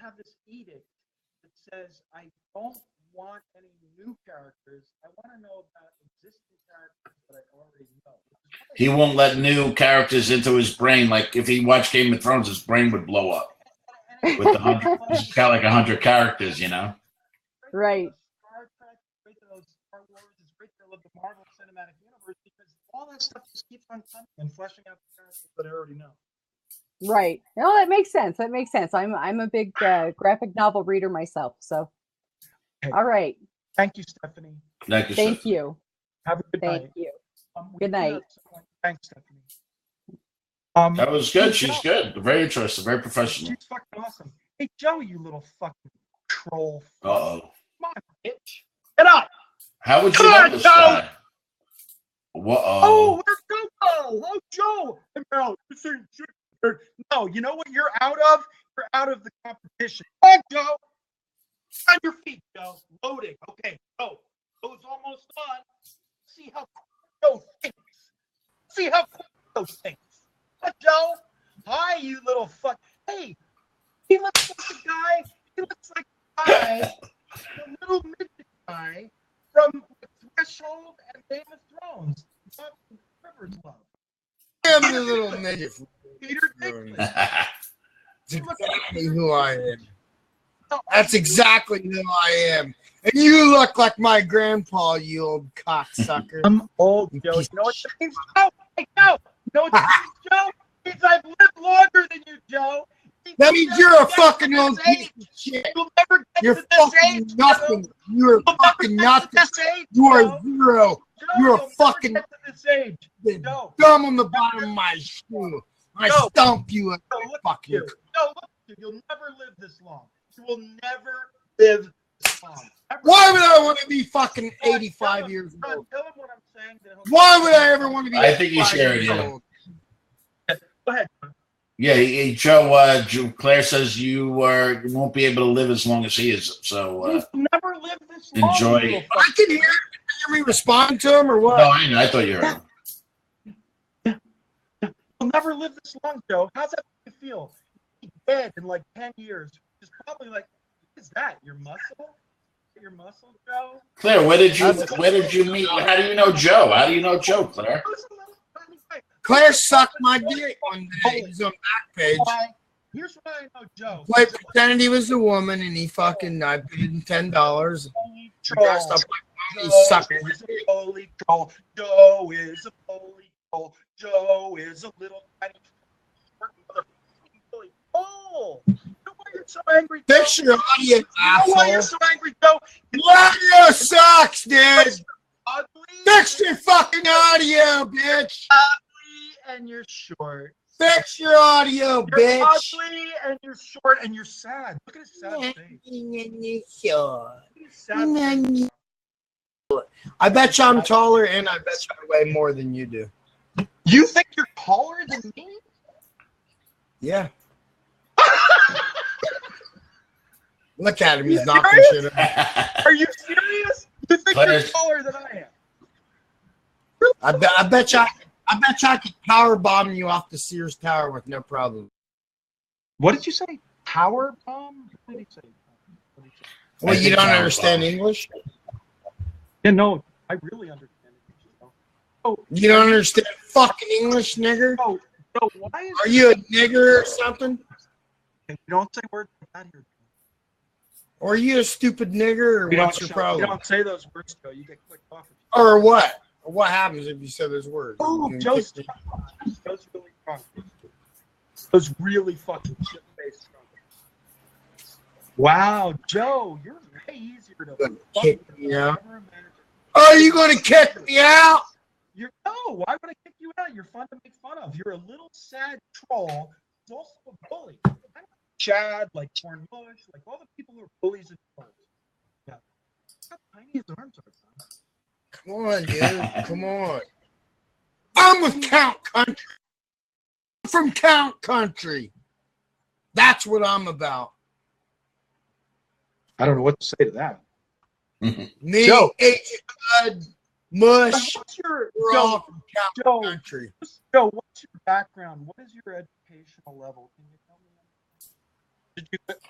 have this edict that says I don't want any new characters. I want to know about existing characters that I already know. He won't let new characters into his brain. Like if he watched Game of Thrones, his brain would blow up. With he's got like 100 characters, you know. Right. Star Trek, great to those Star Wars, it's great to love the Marvel Cinematic Universe because all that stuff just keeps on coming and fleshing out the characters that I already know. Right. No, that makes sense. I'm a big graphic novel reader myself. So, okay. All right. Thank you, Stephanie. Thank you. Have a good night. Thank you. Good night. Thanks, Stephanie. That was good. She's good. Very interesting. Very professional. She's fucking awesome. Hey, Joe, you little fucking troll. Uh-oh. Come on, bitch. Get up. How would you know this guy? Oh, where's Joe? Oh, Joe. Hey, Mel, this ain't shit. No, you know what you're out of? You're out of the competition. Come on, Joe. On your feet, Joe. Loading. Okay, go. Joe's almost on. See how quick Joe thinks. See how quick Joe thinks. Joe, hi, you little fuck. Hey, he looks like the guy. He looks like the guy, the little midget guy from Threshold and Game of Thrones. Rivers Love. I am the little midget. Peter Dinklage. That's exactly who I am. That's exactly who I am. And you look like my grandpa, you old cocksucker. I'm old, Joe. You know what that means, Joe? Hey, Joe. You know what that means, Joe? It means I've lived longer than you, Joe. That means you're a fucking old piece of shit. You'll never get You're to this fucking age, nothing. Joe. You're You'll fucking never get to nothing. this age, You are Joe. zero. Joe, You're you'll a fucking never get to this age. Joe. thumb on the bottom of my shoe. I Joe. stomp you. Joe, look at Fuck you. you. No, look at you. You'll never live this long. You will never live this long. Why would I want to be fucking 85 years old? Tell him what I'm saying. Why would I ever want to be? I think he's 85 scared years you. old? Go ahead. Yeah, Claire says you won't be able to live as long as he is. So You've never lived this long. enjoy. you little I fuck. can hear me respond to him or what? No, I thought you heard him. You'll never live this long, Joe. How's that make you feel? You'll be dead in like 10 years. Which is probably like, what is that? Your muscle? Your muscle, Joe? Claire, where did you meet? How do you know Joe? How do you know Joe, Claire? Claire sucked my dick one day. He was on Backpage. Here's what I know, Joe. Claire pretended he was a woman, and he fucking, I paid him $10. Holy He troll. dressed up like he Joe sucked is my a dick. holy troll. Joe is a holy troll. Joe is a little tiny motherfucking holy troll. You know why you're so angry, Joe? Fix your audio, You know why you're asshole. so angry, Joe? Audio sucks, dude. Ugly. Fix your fucking audio, bitch. Ugly and you're short. Fix your audio, You're bitch. ugly and you're short and you're sad. Look at his sad face. Look at his sad face. I bet you I'm taller, and I bet you I weigh more than you do. You think you're taller than me? Yeah. Look at him. He's knocking serious? shit up. Are you serious? You think you're Claire's- taller than I am? I bet you I could power bomb you off the Sears Tower with no problem. What did you say? Power bomb? What did he say? What did he say? Well, I you think don't power understand bomb. English? Yeah, no, I really understand it. Oh, You don't understand fucking English, nigger? Joe, why is Are you a nigger or something? you don't say words like that here. Or are you a stupid nigger, or You what's don't, your problem? You don't say those words, Joe. You get clicked off. Or what? What happens if you say those words? Oh, You Joe's kick really drunk. Joe's really fucking shit-faced drunk. Wow, Joe, you're way easier to Gonna fuck kick with me than I out? ever imagined. Are you going to kick me out? No, why would I kick you out? You're fun to make fun of. You're a little sad troll. He's also a bully. I'm like Chad, like Corn Bush, like all the people who are bullies and trolls. Yeah. Look how tiny his arms are, son. Come on, dude. Come on. I'm with Count Country. I'm from Count Country. That's what I'm about. I don't know what to say to that. Me, Joe. Agent Bud, Mush, What's your we're all from Count Joe, Country. Joe, what's your background? What is your educational level? Can you tell me? Did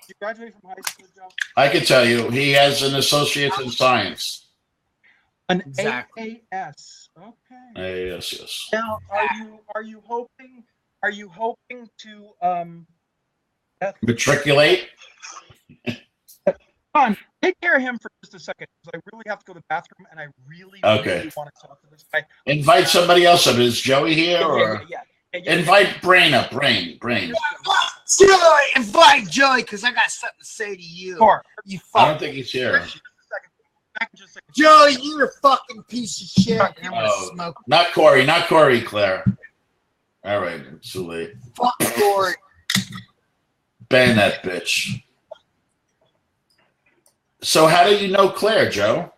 you graduate from high school, Joe? I can tell you, he has an associate's in science. An Exactly. AAS. Okay. Yes. Now, are you hoping to Matriculate. Come on, take care of him for just a second because I really have to go to the bathroom and I really Okay. want to talk to this guy. Invite somebody else up. Is Joey here or Yeah. invite Brain up? Brain. Joey, invite Joey, because I got something to say to you. Sure. You I don't fuck. think he's here. Just a second. Joey, you're a fucking piece of shit. And I'm going to Oh. smoke. Not Corey, Claire. All right, it's too late. Fuck Corey. Ban that bitch. So how do you know Claire, Joe?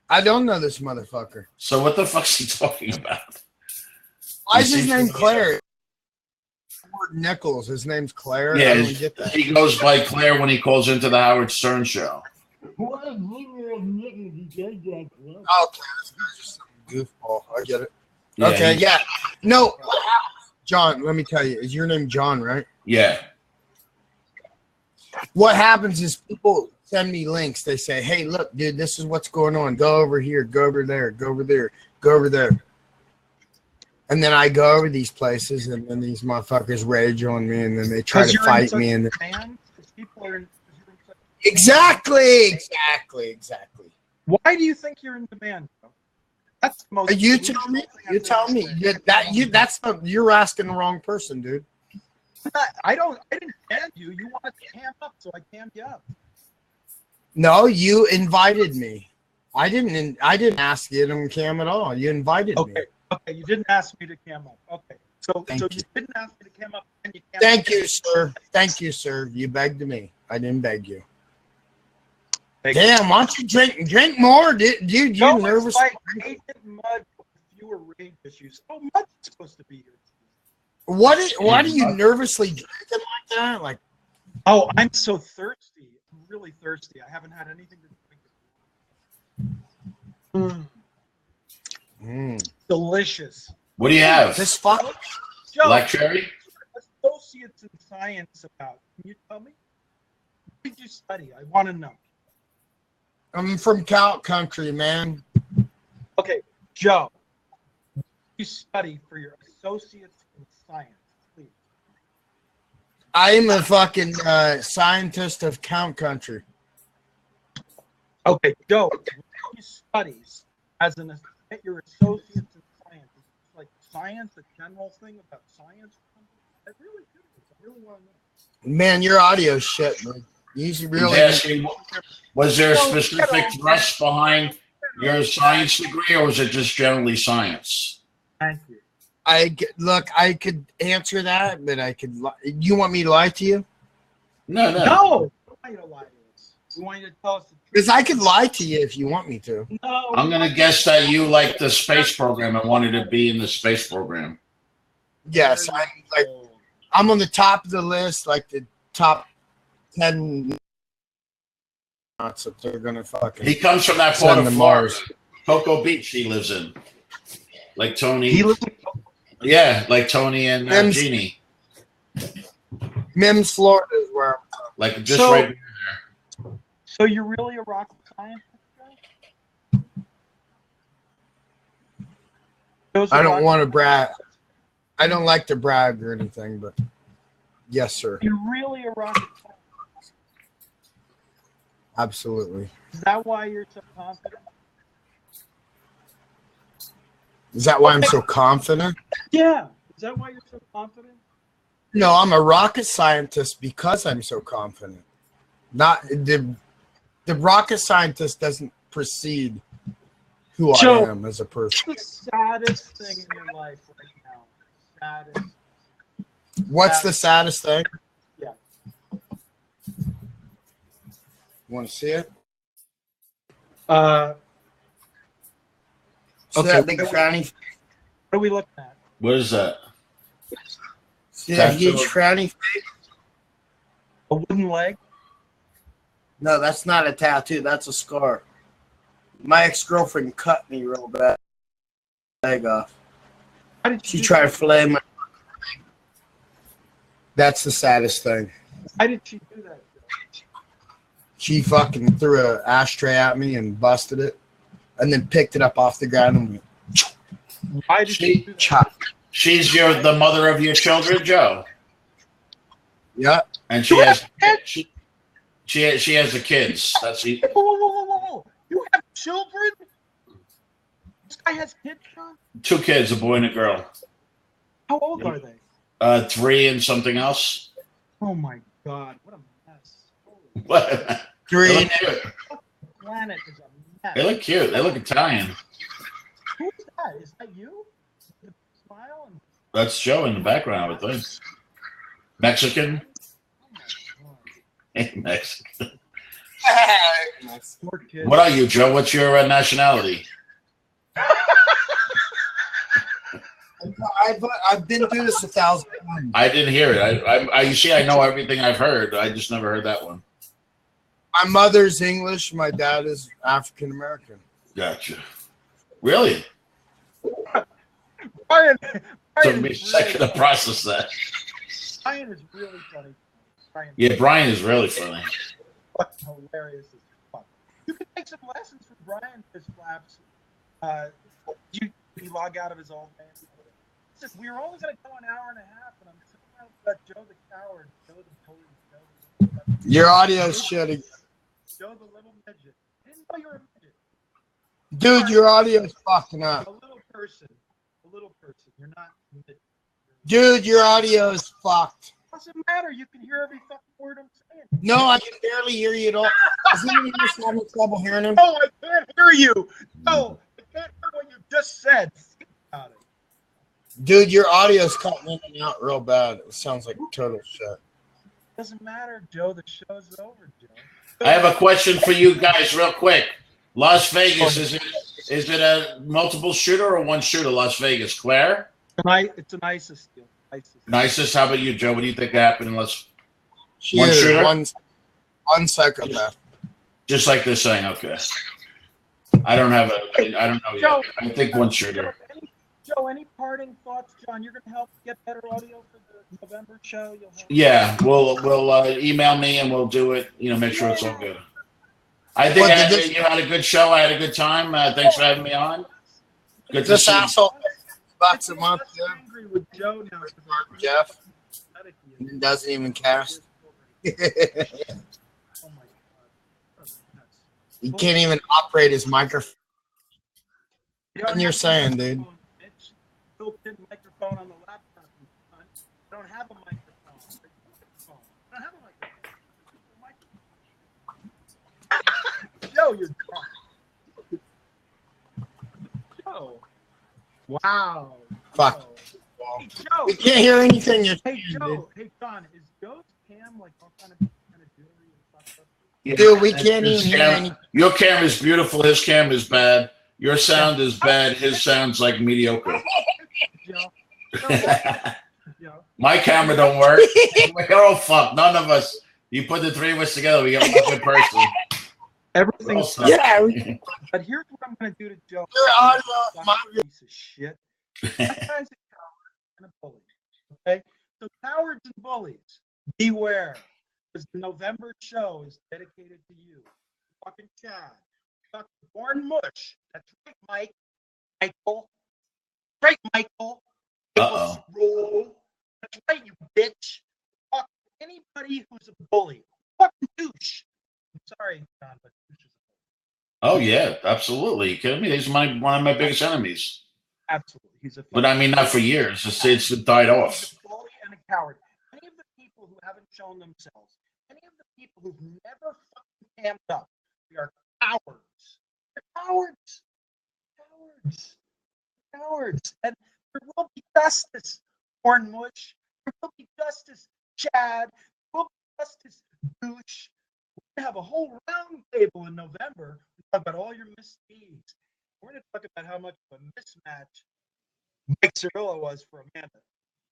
I don't know this motherfucker. So what the fuck's he talking about? Why is You his see- name Claire? Howard Nichols. His name's Claire. Yeah, I don't get that. he goes by Claire when he calls into the Howard Stern show. Okay, this guy's just some goofball. I get it. Yeah, Okay, he- yeah. No, what happens, John, let me tell you. Is your name John, right? Yeah. What happens is people send me links. They say, hey, look, dude, this is what's going on. Go over here, go over there, go over there, go over there. And then I go over these places, and then these motherfuckers rage on me, and then they try to fight me. And Exactly. Why do you think you're in demand? Joe? That's the most. You tell me. You tell me. You're asking the wrong person, dude. I didn't ban you. You wanted to cam up, so I cammed you up. No, you invited me. I didn't ask you to cam at all. You invited me. Okay. You didn't ask me to cam up. Okay. So Thank you you. didn't ask me to cam up, and you cammed Thank up. you, sir. Thank you, sir. You begged me. I didn't beg you. Thank you. Damn, why don't you drink more, dude? You No, nervous? it's like Agent Mud with fewer rage issues. Oh, Mud's supposed to be here. Why do you nervously drink it like that? Like, oh, I'm so thirsty. I'm really thirsty. I haven't had anything to drink. Delicious. What do you have? this fuck. Joe, Black cherry? associates in science about. Can you tell me? What did you study? I want to know. I'm from cow country, man. Okay, Joe. What do you study for your associates in science, please? I am a fucking scientist of cow country. Okay, Joe. What do you study as at your associates in science? Is it like science, a general thing about science? I really do. I really want to know. Man, your audio shit, man. You really. Asking, was there a specific thrust behind your science degree, or was it just generally science? Thank you. I could answer that, but I could. You want me to lie to you? No. No! I don't want you to lie to us. We want you to tell us the truth. Because I could lie to you if you want me to. No. I'm going to guess that you like the space program and wanted to be in the space program. Yes, I'm on the top of the list, like the top 10 knots that they're gonna fucking. He comes from that part Send of to Florida, Mars. Cocoa Beach. He lives in, like Tony. He lives Yeah, like Tony and Mims. Jeannie. Mims, Florida is where I'm from. Like just So- right there. So you're really a rocket scientist? Joe? I don't want to brag. I don't like to brag or anything, but yes, sir. You're really a rocket scientist. Absolutely. Is that why you're so confident? Is that why I'm so confident? Yeah. Is that why you're so confident? No, I'm a rocket scientist because I'm so confident. Not the rocket scientist doesn't precede who Joe, I am as a person. What's the saddest thing in your life right now? Saddest. What's the saddest thing? Yeah. Want to see it? Okay. See that big frowny? What are we looking at? What is that? See that Tattoo. huge frowny face? A wooden leg? No, that's not a tattoo. That's a scar. My ex-girlfriend cut me real bad. Leg off. How did She you tried to fillet my. That's the saddest thing. Why did she do that? She fucking threw an ashtray at me and busted it, and then picked it up off the ground and went Why did she do that? chop. She's the mother of your children, Joe, Yeah. and she has the kids. That's Whoa, whoa, whoa, whoa, whoa. You have children? This guy has kids, John? 2 kids, a boy and a girl. How old are they? 3 and something else. Oh my God, what a mess. Holy What? They Three. look cute. planet is a mess. They look cute. They look Italian. Who is that? Is that you? The smile and That's Joe in the background, I would think. Mexican? oh my God. Mexican. Poor kid. What are you, Joe? What's your nationality? I've been through this 1,000 times. I didn't hear it. You see, I know everything I've heard. I just never heard that one. My mother's English. My dad is African American. Gotcha. Really? Brian, Took me a second to process that. Brian is really funny. Brian, Yeah, Brian is really funny. fucking hilarious as fuck. You can take some lessons from Brian Fist Flaps. You log out of his old man. Listen, we were only going to go an hour and a half, and I'm talking about Joe the coward, Joe the bully, Your audio's shitty. Joe the little midget. I didn't know you were a midget. Dude, your audio's fucking A up. little person. A little person. You're not a midget. Dude, your audio's fucked. Doesn't matter. You can hear every fucking word I'm saying. No, I can barely hear you at all. Is anyone else having trouble hearing him? No, I can't hear you. No, I can't hear what you just said. Think about it. Dude, your audio's cutting in and out real bad. It sounds like total shit. Doesn't matter, Joe. The show's over, Joe. I have a question for you guys, real quick. Las Vegas, is it a multiple shooter or one shooter? Las Vegas, Claire? Tonight, it's an ISIS deal. Nicest. How about you, Joe? What do you think happened? Unless one Huge. shooter, One psychopath. just like they're saying. Okay. I don't know yet. I think one shooter. Joe, any parting thoughts, John? You're going to help get better audio for the November show. Yeah, we'll email me and we'll do it. Make sure it's all good. I think you had a good show. I had a good time. Thanks for having me on. Good to see you. Asshole $6 a month, Jeff. Doesn't even cast. He can't even operate his microphone. What you're saying, dude? Built-in microphone on the laptop. I don't have a microphone. I don't have a microphone. Joe, you're drunk. Joe. Wow. Fuck. Hey, Joe. We can't hear anything you're saying, Joe. dude. Hey, John. Is Joe's cam like all kind of jewelry and stuff? Yeah. Dude, we can't even hear anything. Your camera's beautiful. His camera's bad. Your sound is bad. His sound's like mediocre. My camera don't work. Oh fuck! None of us. You put the three of us together, we get one good person. Everything's But here's what I'm going to do to Joe. Your audio, piece of shit. That guy's a coward and a bully. Okay, so cowards and bullies, beware, because the November show is dedicated to you, fucking Chad. Fucking born mush. That's right, Michael. Right, Michael. Roll. That's right, you bitch. Fuck anybody who's a bully. Fucking douche. I'm sorry, John, but douche is a bully. Oh yeah, absolutely. You kidding me? He's one of my biggest enemies. Absolutely, he's a. But I mean, not for years. It's died off. He's a bully and a coward. Any of the people who haven't shown themselves, any of the people who've never fucking camped up, they are cowards. They're cowards. Cowards. And there will be justice, Corn Mush. There will be justice, Chad. There will be justice, douche. We're going to have a whole round table in November to talk about all your misdeeds. We're going to talk about how much of a mismatch Mike Cirillo was for Amanda.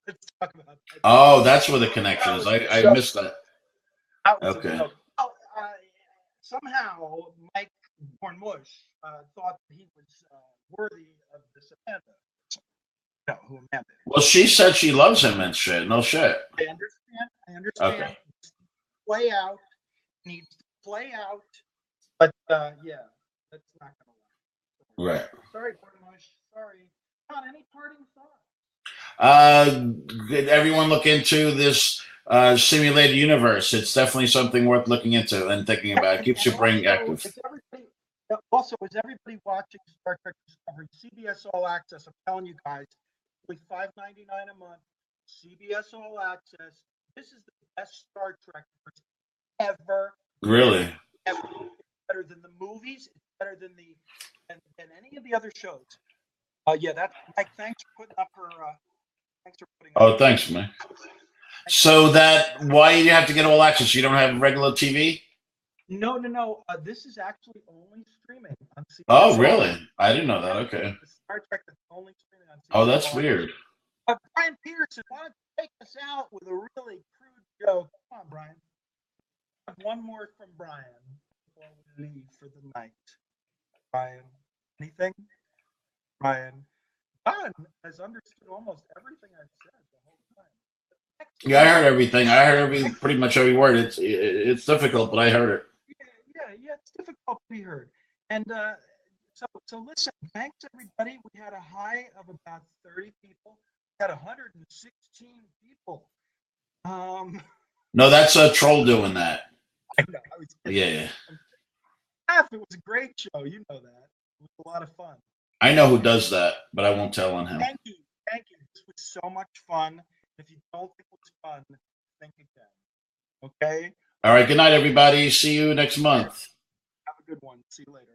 Let's talk about that. Oh, that's where the connection is. I missed that. Okay. Somehow, Mike Cornmush thought that he was worthy of this Amanda. No, who Amanda is. Well, she said she loves him and shit. No shit. I understand. Okay. Play out. Needs to play out. But, yeah, that's not going to work. Right. Sorry, Cornmush. Sorry. John, any parting thoughts? Everyone look into this simulated universe. It's definitely something worth looking into and thinking about. It keeps your brain active. Also, is everybody watching Star Trek Discovery? CBS All Access. I'm telling you guys, only $5.99 a month. CBS All Access. This is the best Star Trek ever. Really? Ever. It's better than the movies. It's better than than any of the other shows. Yeah, that's Mike. Thanks for putting up her. Thanks, man. So why do you have to get All Access? You don't have regular TV? No. This is actually only streaming on CBS. Oh, really? I didn't know that. Okay. Star Trek is only streaming on CBS. Oh, that's weird. Brian Peterson, why don't you take us out with a really crude joke? Come on, Brian. One more from Brian before we leave for the night. Brian, anything? Brian, John has understood almost everything I've said the whole time. Yeah, I heard everything. I heard pretty much every word. It's difficult, but I heard it. Yeah, it's difficult to be heard. And so listen, thanks everybody. We had a high of about 30 people. We had 116 people. No, that's a troll doing that. I know. Yeah. It was a great show. You know that. It was a lot of fun. I know who does that, but I won't tell on him. Thank you. This was so much fun. If you don't think it was fun, think again. Okay? All right. Good night, everybody. See you next month. Have a good one. See you later.